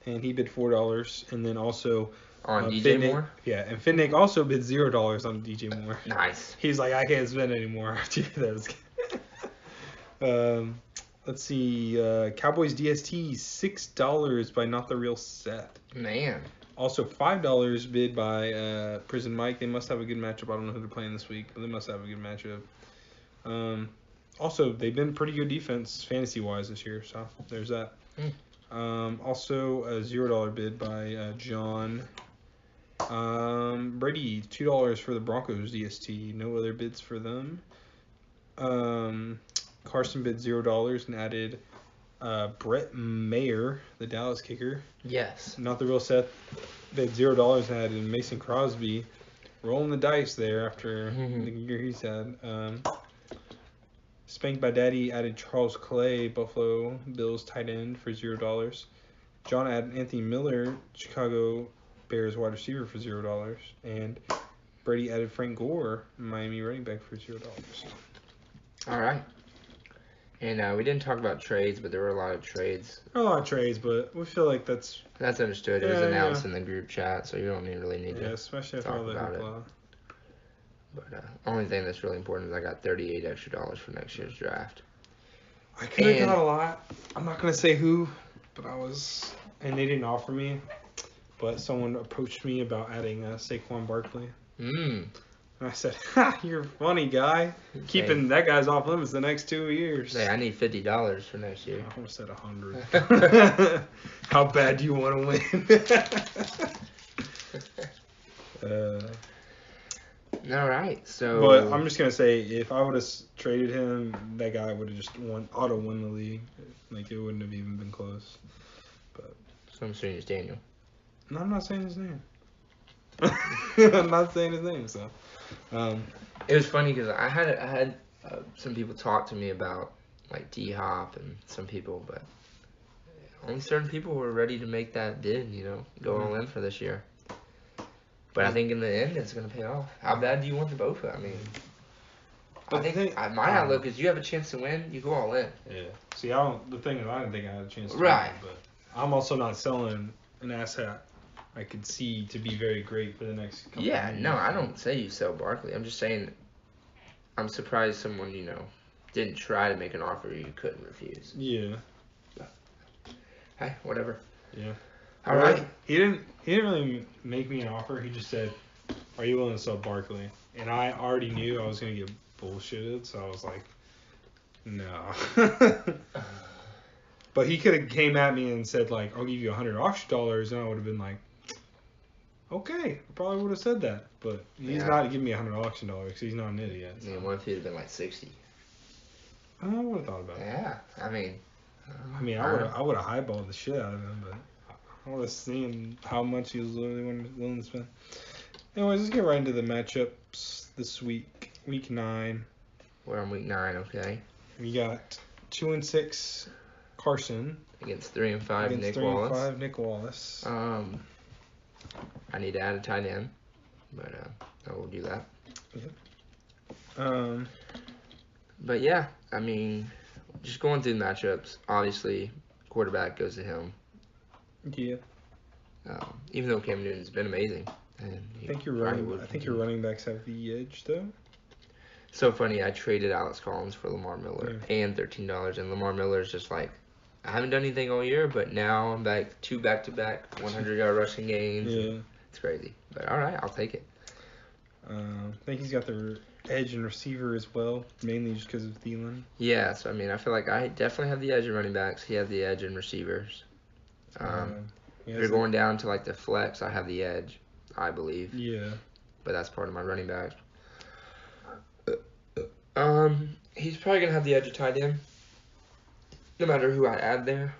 [SPEAKER 1] and he bid $4. And then also
[SPEAKER 2] on DJ Moore?
[SPEAKER 1] Yeah, and Fitnick also bid $0 on DJ Moore.
[SPEAKER 2] Nice.
[SPEAKER 1] He's like, I can't spend anymore. Let's see. Cowboys DST, $6 by Not the Real Seth.
[SPEAKER 2] Man.
[SPEAKER 1] Also, $5 bid by Prison Mike. They must have a good matchup. I don't know who they're playing this week, but they must have a good matchup. Also, they've been pretty good defense fantasy-wise this year, so there's that. Also, a $0 bid by John. Brady, $2 for the Broncos DST. No other bids for them. Carson bid $0 and added Brett Mayer, the Dallas kicker.
[SPEAKER 2] Yes. Not
[SPEAKER 1] the Real Seth bid $0 and added Mason Crosby. Rolling the dice there after the year he's had. Spanked by Daddy added Charles Clay, Buffalo Bills tight end, for $0. John added Anthony Miller, Chicago Bears wide receiver, for $0. And Brady added Frank Gore, Miami running back, for $0.
[SPEAKER 2] All right. And we didn't talk about trades, but there were a lot of trades.
[SPEAKER 1] There are a lot of trades, but we feel like that's
[SPEAKER 2] understood. It was announced in the group chat, so you don't really need to
[SPEAKER 1] especially
[SPEAKER 2] talk about it. But only thing that's really important is I got $38 extra for next year's draft.
[SPEAKER 1] I could have got a lot. I'm not gonna say who, but and they didn't offer me. But someone approached me about adding Saquon Barkley. And I said, "Ha, you're a funny guy. Keeping that guy's off limits the next 2 years."
[SPEAKER 2] Hey, I need $50 for next year.
[SPEAKER 1] I almost said 100. How bad do you want to win?
[SPEAKER 2] All right, so.
[SPEAKER 1] But I'm just gonna say, if I would have traded him, that guy would have just auto won the league. Like it wouldn't have even been close. But
[SPEAKER 2] So I'm assuming it's Daniel.
[SPEAKER 1] no, I'm not saying his name. I'm not saying his name. So.
[SPEAKER 2] It was funny because I had some people talk to me about like D Hop and some people, but only certain people were ready to make that bid. Go all in for this year. But I think in the end, it's going to pay off. How bad do you want the Bofa? I mean,
[SPEAKER 1] But
[SPEAKER 2] I think my outlook is you have a chance to win, you go all in.
[SPEAKER 1] Yeah. See, the thing is, I didn't think I had a chance to
[SPEAKER 2] Right.
[SPEAKER 1] win, but I'm also not selling an asset I could see to be very great for the next couple of years.
[SPEAKER 2] No, I don't say you sell Barkley. I'm just saying I'm surprised someone, didn't try to make an offer you couldn't refuse.
[SPEAKER 1] Yeah.
[SPEAKER 2] But, hey, whatever.
[SPEAKER 1] Yeah.
[SPEAKER 2] All right.
[SPEAKER 1] He didn't really make me an offer. He just said, "Are you willing to sell Barkley?" And I already knew I was gonna get bullshitted, so I was like, "No." But he could have came at me and said like, "I'll give you $100 auction dollars," and I would have been like, "Okay." I probably would have said that, but he's not giving me $100 auction dollars because he's not an idiot.
[SPEAKER 2] So. What if he'd have been like 60?
[SPEAKER 1] I would have thought about it.
[SPEAKER 2] Yeah, I mean,
[SPEAKER 1] I would have highballed the shit out of him, but I would have seen how much he was willing to spend. Anyways, let's get right into the matchups this week. Week 9.
[SPEAKER 2] We're on week 9, okay.
[SPEAKER 1] We got 2-6 Carson
[SPEAKER 2] against 3-5
[SPEAKER 1] against
[SPEAKER 2] Nick
[SPEAKER 1] 3
[SPEAKER 2] Wallace.
[SPEAKER 1] 5 Nick Wallace.
[SPEAKER 2] I need to add a tight end, but I will do that.
[SPEAKER 1] Yeah.
[SPEAKER 2] But yeah, I mean, just going through the matchups. Obviously, quarterback goes to him.
[SPEAKER 1] Yeah.
[SPEAKER 2] Even though Cam Newton's been amazing. And
[SPEAKER 1] I think your running backs have the edge though.
[SPEAKER 2] So funny, I traded Alex Collins for Lamar Miller and $13, and Lamar Miller is just like, I haven't done anything all year, but now I'm back 2 back-to-back 100-yard rushing games.
[SPEAKER 1] Yeah.
[SPEAKER 2] It's crazy. But all right, I'll take it.
[SPEAKER 1] I think he's got the edge and receiver as well, mainly just because of Thielen.
[SPEAKER 2] Yeah, so I mean, I feel like I definitely have the edge in running backs. He has the edge in receivers. If you're going down to like the flex, I have the edge, I believe.
[SPEAKER 1] Yeah.
[SPEAKER 2] But that's part of my running backs. He's probably gonna have the edge of tight end, no matter who I add there.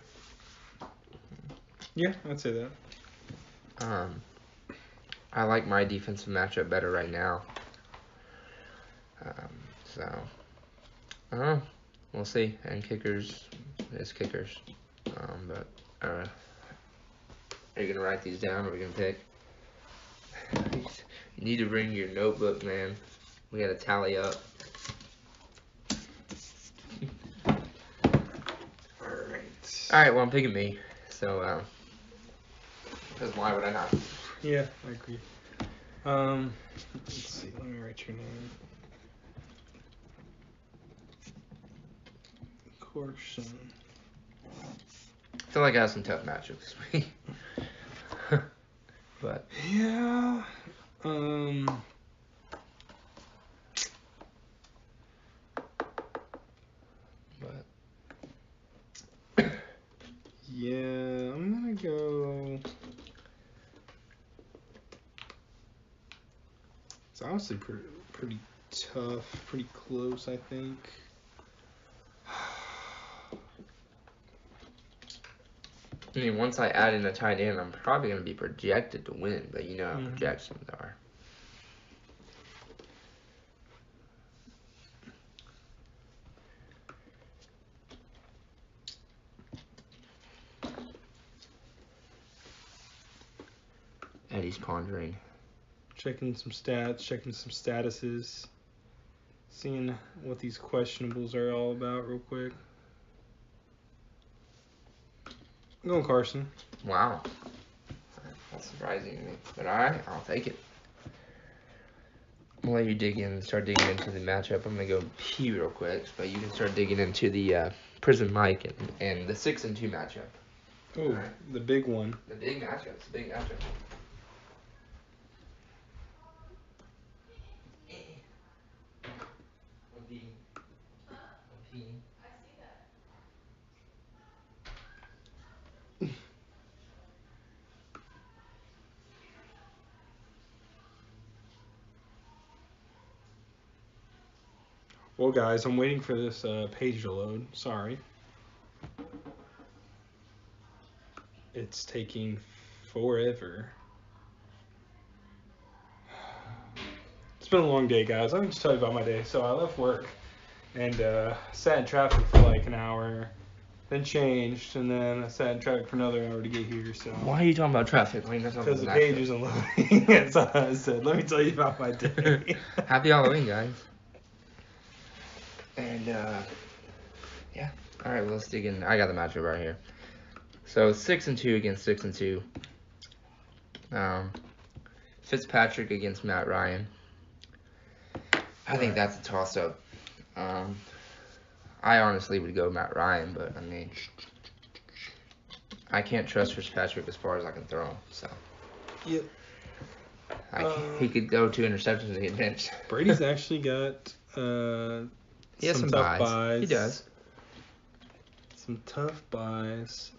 [SPEAKER 1] Yeah, I'd say that.
[SPEAKER 2] I like my defensive matchup better right now. We'll see. And kickers is kickers. But are you gonna write these down, or are we gonna pick? You need to bring your notebook, man. We gotta tally up. Alright, well, I'm picking me. So, because why would I not?
[SPEAKER 1] Yeah, I agree. Let's see. Let me write your name. Carson.
[SPEAKER 2] I feel like I have some tough matchups this week. But.
[SPEAKER 1] Yeah. Yeah, I'm gonna go. It's honestly pretty tough, pretty close, I think.
[SPEAKER 2] I mean, once I add in a tight end, I'm probably going to be projected to win, but you know how projections are. Eddie's pondering.
[SPEAKER 1] Checking some stats, checking some statuses, seeing what these questionables are all about real quick. I'm going Carson.
[SPEAKER 2] Wow. That's surprising to me. But alright, I'll take it. I'll let you start digging into the matchup. I'm going to go pee real quick, but you can start digging into the Prison Mike and the 6-2 matchup.
[SPEAKER 1] Oh, right. The big one.
[SPEAKER 2] The big matchup. It's a big matchup.
[SPEAKER 1] Well, guys, I'm waiting for this page to load. Sorry. It's taking forever. It's been a long day, guys. Let me just tell you about my day. So I left work and sat in traffic for like an hour, then changed, and then I sat in traffic for another hour to get here. So
[SPEAKER 2] Why are you talking about traffic?
[SPEAKER 1] because the page isn't loading. That's all I said. Let me tell you about my day.
[SPEAKER 2] Happy Halloween, guys. And yeah. All right, well, let's dig in. I got the matchup right here. So 6-2 against 6-2. Fitzpatrick against Matt Ryan. I think that's a toss-up. I honestly would go Matt Ryan, but I mean, I can't trust Fitzpatrick as far as I can throw him. So
[SPEAKER 1] Yep.
[SPEAKER 2] he could go 2 interceptions and get benched.
[SPEAKER 1] Brady's actually got
[SPEAKER 2] He has some
[SPEAKER 1] tough
[SPEAKER 2] buys. He does.
[SPEAKER 1] Some tough buys.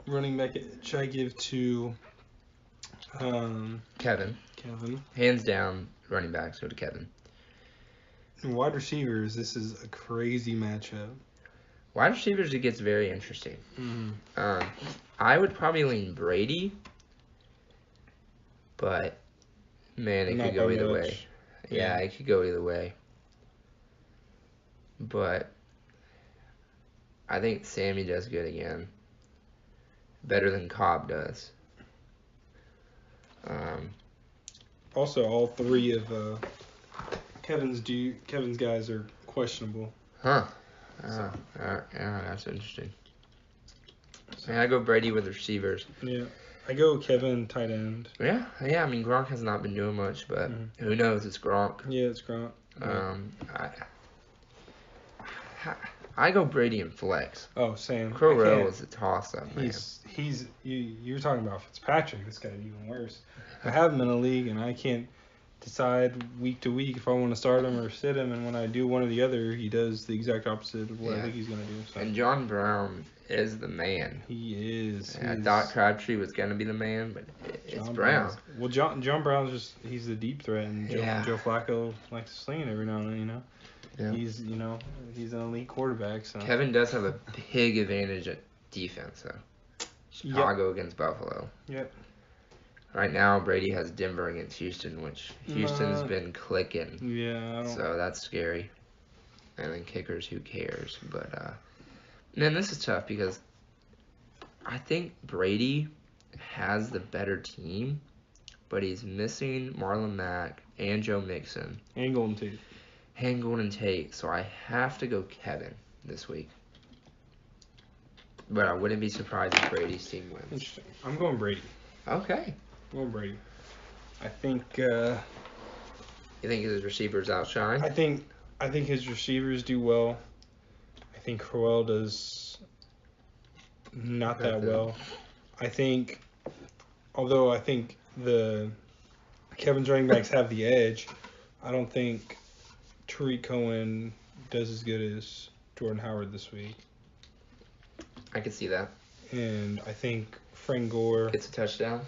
[SPEAKER 1] Running back, should I give to
[SPEAKER 2] Kevin. Hands down, running backs go to Kevin.
[SPEAKER 1] Wide receivers, this is a crazy matchup.
[SPEAKER 2] Wide receivers, it gets very interesting.
[SPEAKER 1] Mm-hmm.
[SPEAKER 2] I would probably lean Brady, but man, it could go either way. Yeah, it could go either way. But I think Sammy does good again. Better than Cobb does.
[SPEAKER 1] Also, all 3 of Kevin's guys are questionable.
[SPEAKER 2] Huh. Yeah, that's interesting. And I go Brady with the receivers.
[SPEAKER 1] Yeah. I go Kevin tight end.
[SPEAKER 2] Yeah. I mean, Gronk has not been doing much, but who knows? It's Gronk.
[SPEAKER 1] Yeah, it's Gronk.
[SPEAKER 2] I go Brady and flex.
[SPEAKER 1] Oh, Sam.
[SPEAKER 2] Crowell is a toss-up, man.
[SPEAKER 1] You're talking about Fitzpatrick. This guy's even worse. I have him in a league, and I can't decide week to week if I want to start him or sit him. And when I do one or the other, he does the exact opposite of what I think he's going to do. So.
[SPEAKER 2] And John Brown is the man.
[SPEAKER 1] He is.
[SPEAKER 2] I thought Crabtree was going to be the man, but it's Brown.
[SPEAKER 1] Well, John Brown's he's the deep threat, and Joe Flacco likes to sling it every now and then, you know. Yeah. He's an elite quarterback. So
[SPEAKER 2] Kevin does have a big advantage at defense, though. Chicago against Buffalo.
[SPEAKER 1] Yep.
[SPEAKER 2] Right now, Brady has Denver against Houston, which Houston's been clicking.
[SPEAKER 1] Yeah.
[SPEAKER 2] So that's scary. And then kickers, who cares? But man, this is tough because I think Brady has the better team, but he's missing Marlon Mack and Joe Mixon.
[SPEAKER 1] And Golden Tate.
[SPEAKER 2] So I have to go Kevin this week. But I wouldn't be surprised if Brady's team wins.
[SPEAKER 1] Interesting. I'm going Brady.
[SPEAKER 2] Okay.
[SPEAKER 1] I'm going Brady. I think.
[SPEAKER 2] You think his receivers outshine?
[SPEAKER 1] I think his receivers do well. I think Crowell does not that well. I think, although I think the Kevin's running backs have the edge, I don't think Tariq Cohen does as good as Jordan Howard this week.
[SPEAKER 2] I can see that.
[SPEAKER 1] And I think Frank Gore
[SPEAKER 2] gets a touchdown.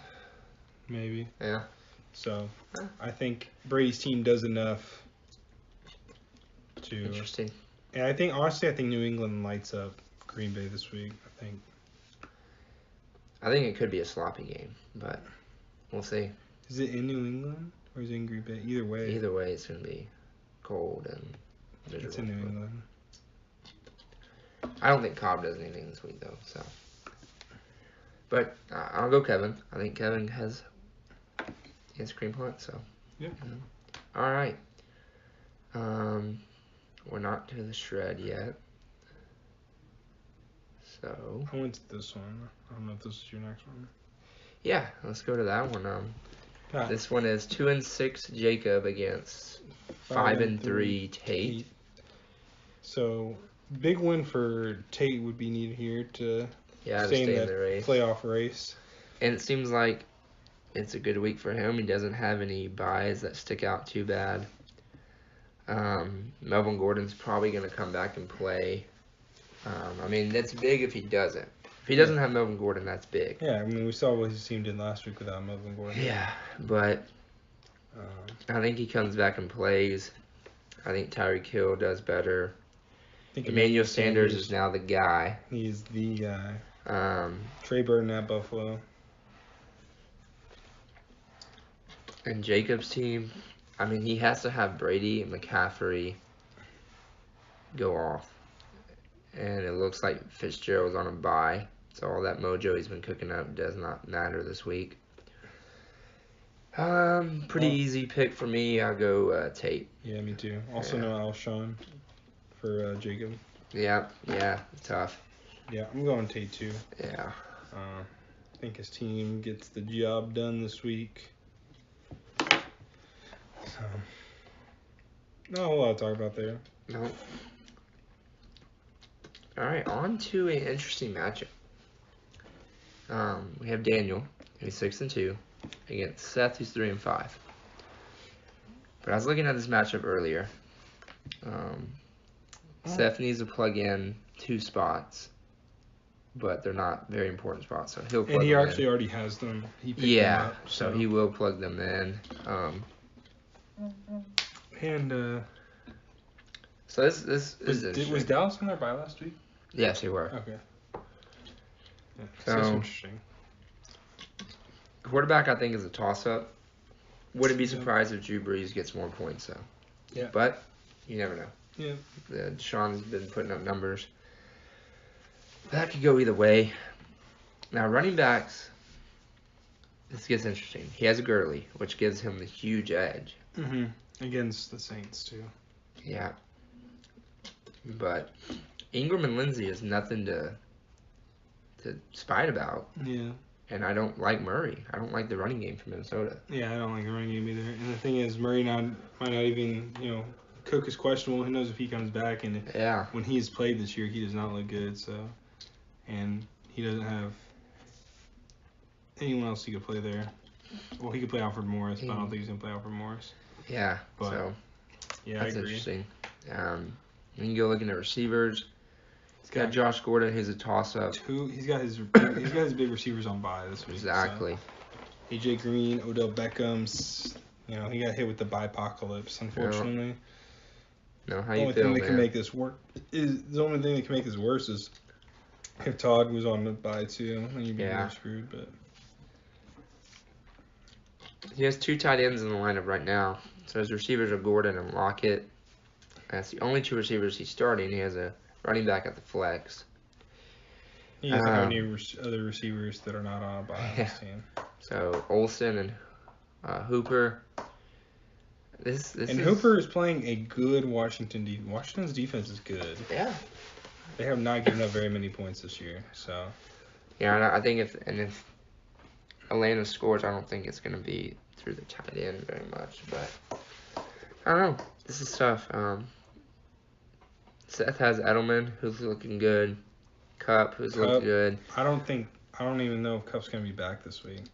[SPEAKER 1] Maybe.
[SPEAKER 2] Yeah.
[SPEAKER 1] So I think Brady's team does enough to.
[SPEAKER 2] Interesting.
[SPEAKER 1] And I think New England lights up Green Bay this week.
[SPEAKER 2] I think it could be a sloppy game, but we'll see.
[SPEAKER 1] Is it in New England or is it in Green Bay? Either way,
[SPEAKER 2] it's gonna be cold and miserable.
[SPEAKER 1] It's in New England.
[SPEAKER 2] I don't think Cobb does anything this week though. So, but I'll go Kevin. I think Kevin has cream punt. So.
[SPEAKER 1] Yeah.
[SPEAKER 2] All right. We're not to the shred yet. So.
[SPEAKER 1] I went to this one. I don't know if this is your next one.
[SPEAKER 2] Yeah, let's go to that one. This one is 2-6 Jacob against 5-3 Tate.
[SPEAKER 1] So big win for Tate would be needed here to stay in the race. Playoff race.
[SPEAKER 2] And it seems like it's a good week for him. He doesn't have any buys that stick out too bad. Melvin Gordon's probably going to come back and play. I mean, that's big if he doesn't. If he doesn't have Melvin Gordon, that's big.
[SPEAKER 1] Yeah, I mean, we saw what his team did last week without Melvin Gordon.
[SPEAKER 2] Yeah, but I think he comes back and plays. I think Tyreek Hill does better.
[SPEAKER 1] I think
[SPEAKER 2] Emmanuel Sanders is now the guy.
[SPEAKER 1] He's the guy. Trey
[SPEAKER 2] Um,
[SPEAKER 1] Burton at Buffalo.
[SPEAKER 2] and Jacob's team, I mean, he has to have Brady and McCaffrey go off. And it looks like Fitzgerald's on a bye. So all that mojo he's been cooking up does not matter this week. Pretty easy pick for me. I'll go Tate.
[SPEAKER 1] Yeah, me too. Also no Alshon for Jacob.
[SPEAKER 2] Yeah, tough.
[SPEAKER 1] Yeah, I'm going Tate too.
[SPEAKER 2] Yeah.
[SPEAKER 1] I think his team gets the job done this week. So, not a whole lot to talk about there.
[SPEAKER 2] No. All right, on to an interesting matchup. We have Daniel, who's 6-2, against Seth, who's 3-5. But I was looking at this matchup earlier. Seth needs to plug in 2 spots, but they're not very important spots, so he'll plug
[SPEAKER 1] And he
[SPEAKER 2] them
[SPEAKER 1] actually already has them. He picked
[SPEAKER 2] in.
[SPEAKER 1] them up,
[SPEAKER 2] so he will plug them in. So this is interesting.
[SPEAKER 1] Was Dallas on their bye last week?
[SPEAKER 2] Yes, they were.
[SPEAKER 1] Okay. Yeah,
[SPEAKER 2] So-
[SPEAKER 1] that's interesting.
[SPEAKER 2] Quarterback, I think, is a toss-up. Wouldn't be surprised if Drew Brees gets more points, though.
[SPEAKER 1] Yeah.
[SPEAKER 2] But you never know.
[SPEAKER 1] Yeah.
[SPEAKER 2] Sean's been putting up numbers. That could go either way. Now, running backs, this gets interesting. He has a Gurley, which gives him the huge edge.
[SPEAKER 1] Mm-hmm. Against the Saints, too.
[SPEAKER 2] Yeah. But Ingram and Lindsey is nothing to spite about.
[SPEAKER 1] Yeah.
[SPEAKER 2] And I don't like Murray. I don't like the running game from Minnesota.
[SPEAKER 1] Yeah, I don't like the running game either. And the thing is, Murray might not even, Cook is questionable. Who knows if he comes back? And when he's played this year, he does not look good. So, and he doesn't have anyone else he could play there. Well, he could play Alfred Morris, but I don't think he's gonna play Alfred Morris.
[SPEAKER 2] Yeah.
[SPEAKER 1] But,
[SPEAKER 2] so
[SPEAKER 1] yeah,
[SPEAKER 2] that's
[SPEAKER 1] I agree.
[SPEAKER 2] interesting. You can go looking at receivers. He's got Josh Gordon, who's a toss-up.
[SPEAKER 1] He's got his big receivers on bye this week.
[SPEAKER 2] Exactly.
[SPEAKER 1] So. AJ Green, Odell Beckham's. He got hit with the bipocalypse, unfortunately.
[SPEAKER 2] No, how
[SPEAKER 1] the
[SPEAKER 2] you
[SPEAKER 1] only
[SPEAKER 2] feel,
[SPEAKER 1] thing
[SPEAKER 2] man?
[SPEAKER 1] that can make this work is the only thing that can make this worse is if Todd was on the bye too, then you'd be really screwed. But
[SPEAKER 2] he has 2 tight ends in the lineup right now. So his receivers are Gordon and Lockett. That's the only 2 receivers he's starting. He has a running back at the flex.
[SPEAKER 1] he doesn't have any other receivers that are not on a bye on his team.
[SPEAKER 2] So Olsen and Hooper.
[SPEAKER 1] Hooper is playing a good Washington defense. Washington's defense is good.
[SPEAKER 2] Yeah.
[SPEAKER 1] They have not given up very many points this year. So.
[SPEAKER 2] Yeah, I think if Atlanta scores, I don't think it's going to be through the tight end very much. But I don't know. This is tough. Seth has Edelman, who's looking good. Cup, who's looking good.
[SPEAKER 1] I don't even know if Cup's going to be back this week.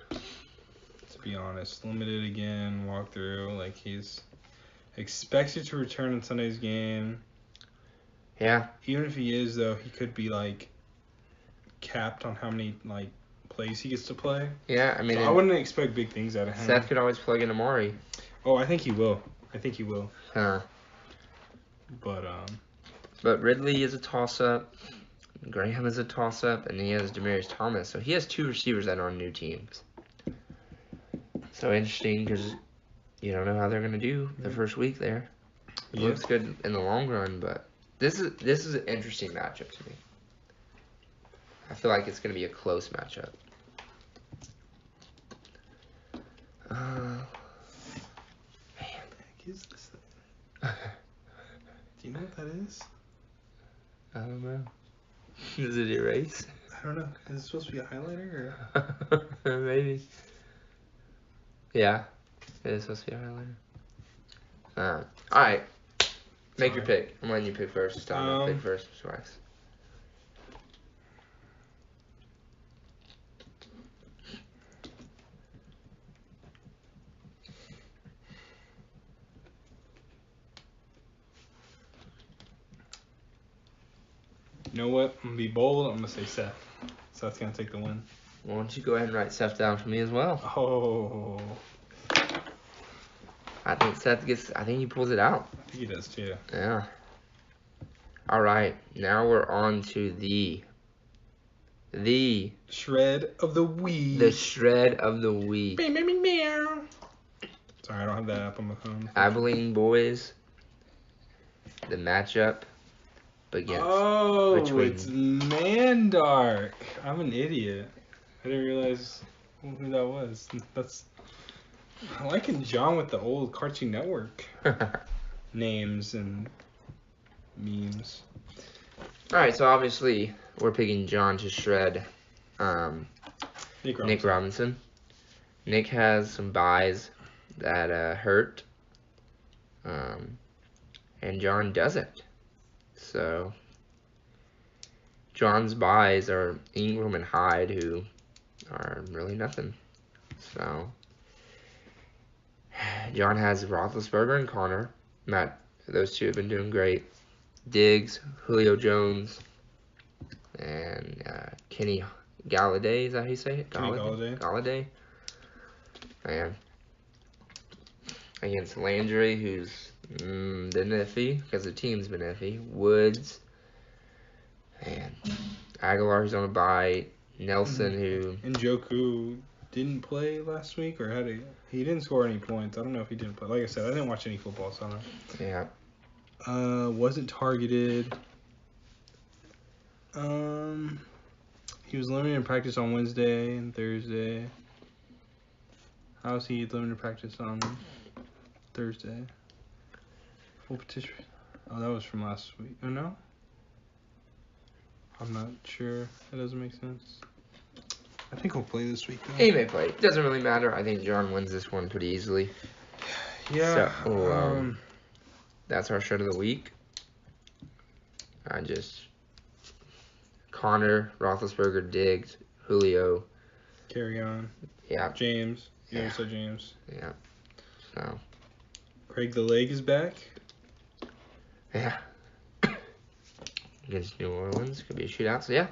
[SPEAKER 1] To be honest. Limited again, walkthrough. Like, he's expected to return in Sunday's game.
[SPEAKER 2] Yeah.
[SPEAKER 1] Even if he is, though, he could be, capped on how many, plays he gets to play.
[SPEAKER 2] Yeah, I mean...
[SPEAKER 1] So I wouldn't expect big things out of him.
[SPEAKER 2] Seth could always plug in Amari.
[SPEAKER 1] Oh, I think he will.
[SPEAKER 2] Huh.
[SPEAKER 1] But
[SPEAKER 2] Ridley is a toss-up. Graham is a toss-up. And he has Demaryius Thomas. So he has 2 receivers that are on new teams. So interesting because you don't know how they're going to do the first week there. It looks good in the long run, but this is an interesting matchup to me. I feel like it's going to be a close matchup. Man.
[SPEAKER 1] What the heck is this thing? Do you know what that is?
[SPEAKER 2] I don't know. Is it erase?
[SPEAKER 1] I don't know. Is it supposed to be a highlighter
[SPEAKER 2] or? Maybe. Yeah, it is supposed to be a highlighter. All right. Make your pick. I'm letting you pick first. This time I'll pick first twice.
[SPEAKER 1] You know what? I'm going to be bold. I'm going to say Seth. Seth's going to take the win.
[SPEAKER 2] Why don't you go ahead and write Seth down for me as well?
[SPEAKER 1] Oh.
[SPEAKER 2] I think he pulls it out.
[SPEAKER 1] I think he does too.
[SPEAKER 2] Yeah. All right. Now we're on to the
[SPEAKER 1] shred of the week.
[SPEAKER 2] The shred of the week.
[SPEAKER 1] Sorry, I don't have that app on my phone.
[SPEAKER 2] Abilene boys. The matchup begins.
[SPEAKER 1] It's Mandark. I'm an idiot. I didn't realize who that was. I liking John with the old Cartoon Network names and memes.
[SPEAKER 2] All right, so obviously we're picking John to shred Nick Robinson. Nick has some buys that hurt, and John doesn't. So John's buys are Ingram and Hyde, who are really nothing. So John has Roethlisberger and Connor. Those two have been doing great. Diggs, Julio Jones, and Kenny Galladay. Is that how you say it? Galladay. And against Landry, who's been iffy because the team's been iffy. Woods and Aguilar, who's on a bye. Nelson, who
[SPEAKER 1] and Njoku didn't play last week, or he didn't score any points. I don't know if he didn't play. Like I said, I didn't watch any football, so I don't know.
[SPEAKER 2] Yeah.
[SPEAKER 1] Wasn't targeted. He was limited in practice on Wednesday and Thursday. How is he limited in practice on Thursday? Full petition. Oh, that was from last week. Oh, no? I'm not sure. That doesn't make sense. I think he'll play this week, though.
[SPEAKER 2] He may play. It doesn't really matter. I think John wins this one pretty easily.
[SPEAKER 1] Yeah.
[SPEAKER 2] So, that's our shred of the week. Connor, Roethlisberger, Diggs, Julio.
[SPEAKER 1] Carry on.
[SPEAKER 2] Yeah.
[SPEAKER 1] James. You also said James.
[SPEAKER 2] Yeah. So.
[SPEAKER 1] Craig the Leg is back.
[SPEAKER 2] Yeah. Against New Orleans. Could be a shootout. So, yeah.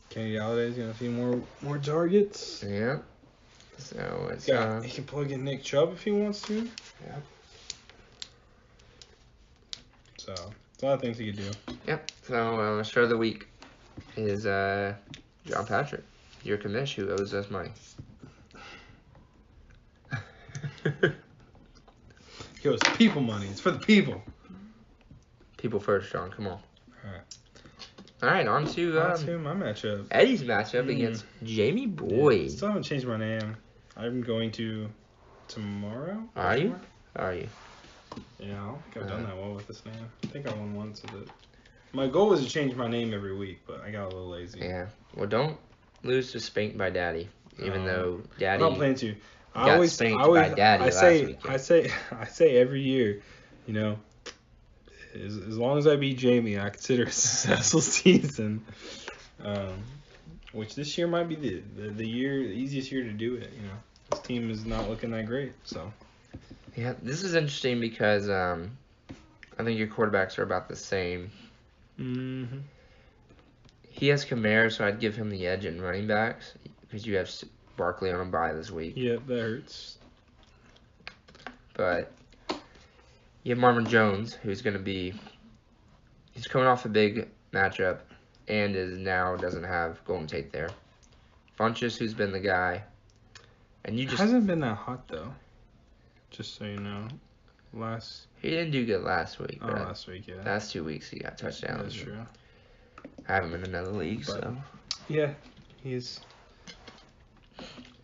[SPEAKER 1] Kenny Galladay's going to see more targets.
[SPEAKER 2] Yeah. So, it's...
[SPEAKER 1] he can plug in Nick Chubb if he wants to.
[SPEAKER 2] Yeah.
[SPEAKER 1] So, it's a lot of things he could do.
[SPEAKER 2] Yep. So, shred of the week is John Patrick, your commish, who owes us money.
[SPEAKER 1] Yo, it's people money. It's for the people.
[SPEAKER 2] People first, John. Come on.
[SPEAKER 1] All
[SPEAKER 2] right, on to
[SPEAKER 1] my matchup.
[SPEAKER 2] Eddie's matchup against Jamie Boyd.
[SPEAKER 1] Yeah, still haven't changed my name. I'm going to tomorrow.
[SPEAKER 2] Are you?
[SPEAKER 1] Yeah, I don't think I've done that well with this name. I think I won once with it. My goal was to change my name every week, but I got a little lazy.
[SPEAKER 2] Yeah. Well, don't lose to Spanked by Daddy, even though Daddy.
[SPEAKER 1] I'm not planning to.
[SPEAKER 2] Got spanked by Daddy last weekend.
[SPEAKER 1] I say every year, you know, as long as I beat Jamie, I consider it a successful season. Which this year might be the easiest year to do it. You know, this team is not looking that great, so.
[SPEAKER 2] Yeah, this is interesting because I think your quarterbacks are about the same.
[SPEAKER 1] Mm-hmm.
[SPEAKER 2] He has Kamara, so I'd give him the edge in running backs because you have Barkley on a bye this week.
[SPEAKER 1] Yeah, that hurts.
[SPEAKER 2] But you have Marvin Jones, who's he's coming off a big matchup and doesn't have Golden Tate there. Funchess, who's been the guy. And
[SPEAKER 1] hasn't been that hot, though. Just so you know.
[SPEAKER 2] He didn't do good last week.
[SPEAKER 1] Oh, last week, yeah.
[SPEAKER 2] Last 2 weeks he got touchdowns.
[SPEAKER 1] That's true.
[SPEAKER 2] I have him in another league, so.
[SPEAKER 1] Yeah, he's.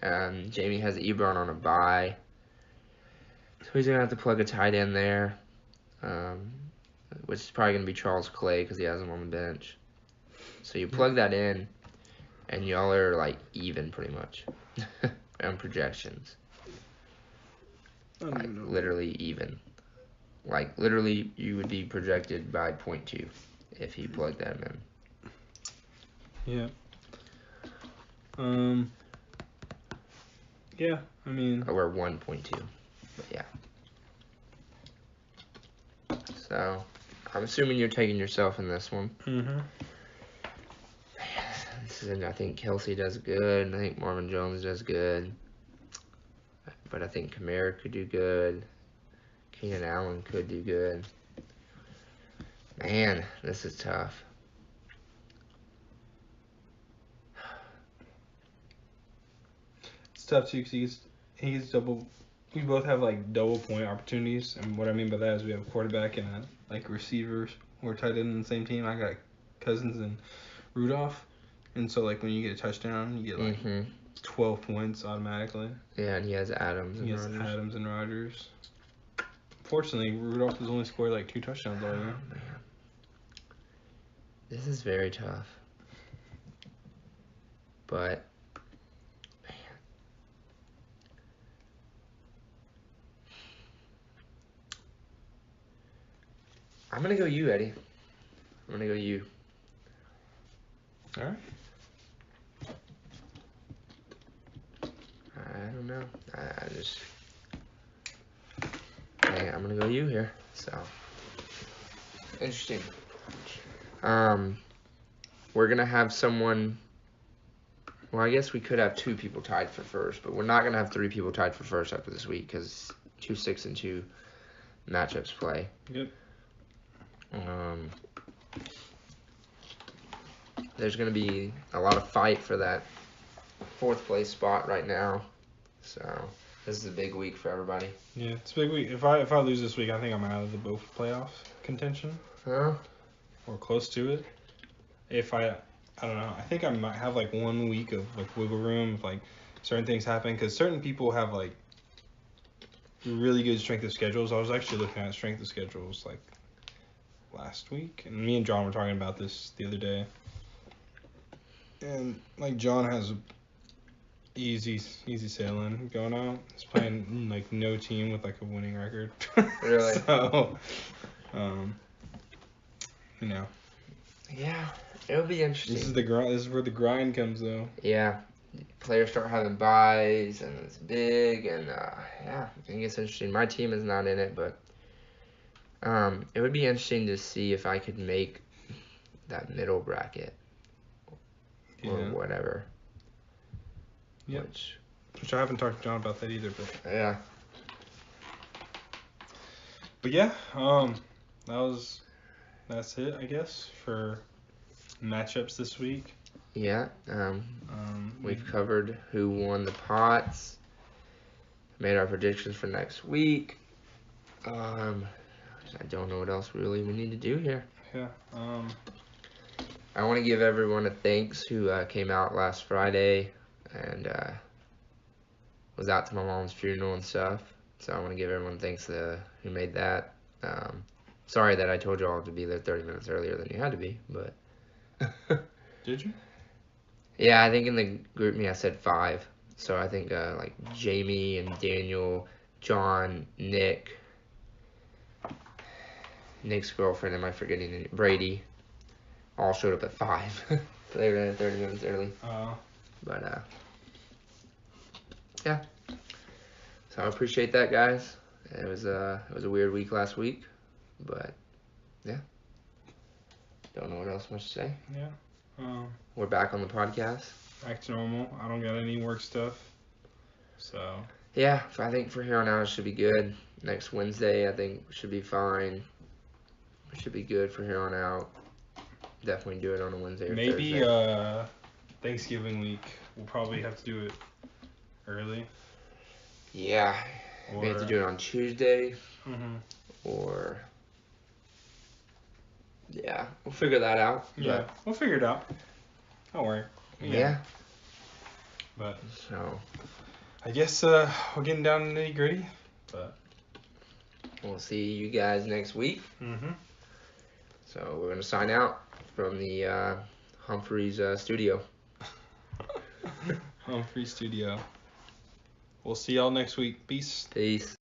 [SPEAKER 2] Jamie has Ebron on a bye. So he's going to have to plug a tight end there. Which is probably going to be Charles Clay because he has him on the bench. So you plug that in, and y'all are like even pretty much on projections. Like literally even. Like literally you would be projected by 0.2 if he plugged that in.
[SPEAKER 1] Yeah. Yeah, I mean.
[SPEAKER 2] Or 1.2. But yeah. So, I'm assuming you're taking yourself in this one.
[SPEAKER 1] Mm-hmm.
[SPEAKER 2] I think Kelsey does good. I think Marvin Jones does good. but I think Kamara could do good. Keenan Allen could do good. Man, this is tough.
[SPEAKER 1] It's tough too because he's double. We both have like double point opportunities, and what I mean by that is we have a quarterback and receivers. We're tight end in the same team. I got Cousins and Rudolph, and so like when you get a touchdown, you get 12 points automatically.
[SPEAKER 2] Yeah, and he has Adams
[SPEAKER 1] and Rodgers. Fortunately, Rudolph has only scored like 2 touchdowns all year.
[SPEAKER 2] Man. This is very tough. But, man. I'm going to go you, Eddie. I'm going to go you.
[SPEAKER 1] All right.
[SPEAKER 2] I don't know. I'm going to go you here. So, interesting. We're going to have someone. Well, I guess we could have 2 people tied for first, but we're not going to have 3 people tied for first after this week because 2 6-2 matchups play.
[SPEAKER 1] Yep.
[SPEAKER 2] There's going to be a lot of fight for that 4th place spot right now. So this is a big week for everybody.
[SPEAKER 1] Yeah, it's a big week. If I lose this week, I think I'm out of the both playoff contention.
[SPEAKER 2] Huh?
[SPEAKER 1] Or close to it. If I don't know. I think I might have like 1 week of like wiggle room if like certain things happen because certain people have like really good strength of schedules. I was actually looking at strength of schedules like last week, and me and John were talking about this the other day. And like John has easy sailing going out. He's playing like no team with like a winning record.
[SPEAKER 2] Really?
[SPEAKER 1] So,
[SPEAKER 2] Yeah, it'll be interesting.
[SPEAKER 1] This is the grind. This is where the grind comes, though.
[SPEAKER 2] Yeah, players start having buys, and it's big, and yeah, I think it's interesting. My team is not in it, but it would be interesting to see if I could make that middle bracket or whatever.
[SPEAKER 1] Yeah. Which I haven't talked to John about that either, but
[SPEAKER 2] yeah.
[SPEAKER 1] But yeah, that's it, I guess, for matchups this week.
[SPEAKER 2] Yeah. We've covered who won the pots. Made our predictions for next week. I don't know what else really we need to do here.
[SPEAKER 1] Yeah.
[SPEAKER 2] I want to give everyone a thanks who came out last Friday and was out to my mom's funeral and stuff. So I want to give everyone thanks who made that. Sorry that I told you all to be there 30 minutes earlier than you had to be, but...
[SPEAKER 1] Did you?
[SPEAKER 2] Yeah, I think in the group me I said 5. So I think like Jamie and Daniel, John, Nick's girlfriend, am I forgetting? Brady, all showed up at 5. They were there 30 minutes early. But yeah. So I appreciate that, guys. It was a weird week last week, but yeah. Don't know what else much to say.
[SPEAKER 1] Yeah.
[SPEAKER 2] We're back on the podcast.
[SPEAKER 1] Back to normal. I don't got any work stuff. So.
[SPEAKER 2] Yeah, I think for here on out it should be good. Next Wednesday I think should be fine. It should be good for here on out. Definitely do it on a Wednesday or
[SPEAKER 1] Maybe
[SPEAKER 2] Thursday.
[SPEAKER 1] Thanksgiving week we'll probably have to do it early.
[SPEAKER 2] Yeah. We have to do it on Tuesday.
[SPEAKER 1] Mm-hmm.
[SPEAKER 2] Or yeah, we'll figure that out.
[SPEAKER 1] Yeah, we'll figure it out. Don't worry.
[SPEAKER 2] Yeah.
[SPEAKER 1] But
[SPEAKER 2] so
[SPEAKER 1] I guess we're getting down to the nitty gritty. But
[SPEAKER 2] we'll see you guys next week.
[SPEAKER 1] Mm-hmm.
[SPEAKER 2] So we're gonna sign out from the Humphreys studio.
[SPEAKER 1] Humphrey Studio. We'll see y'all next week. Peace.
[SPEAKER 2] Peace.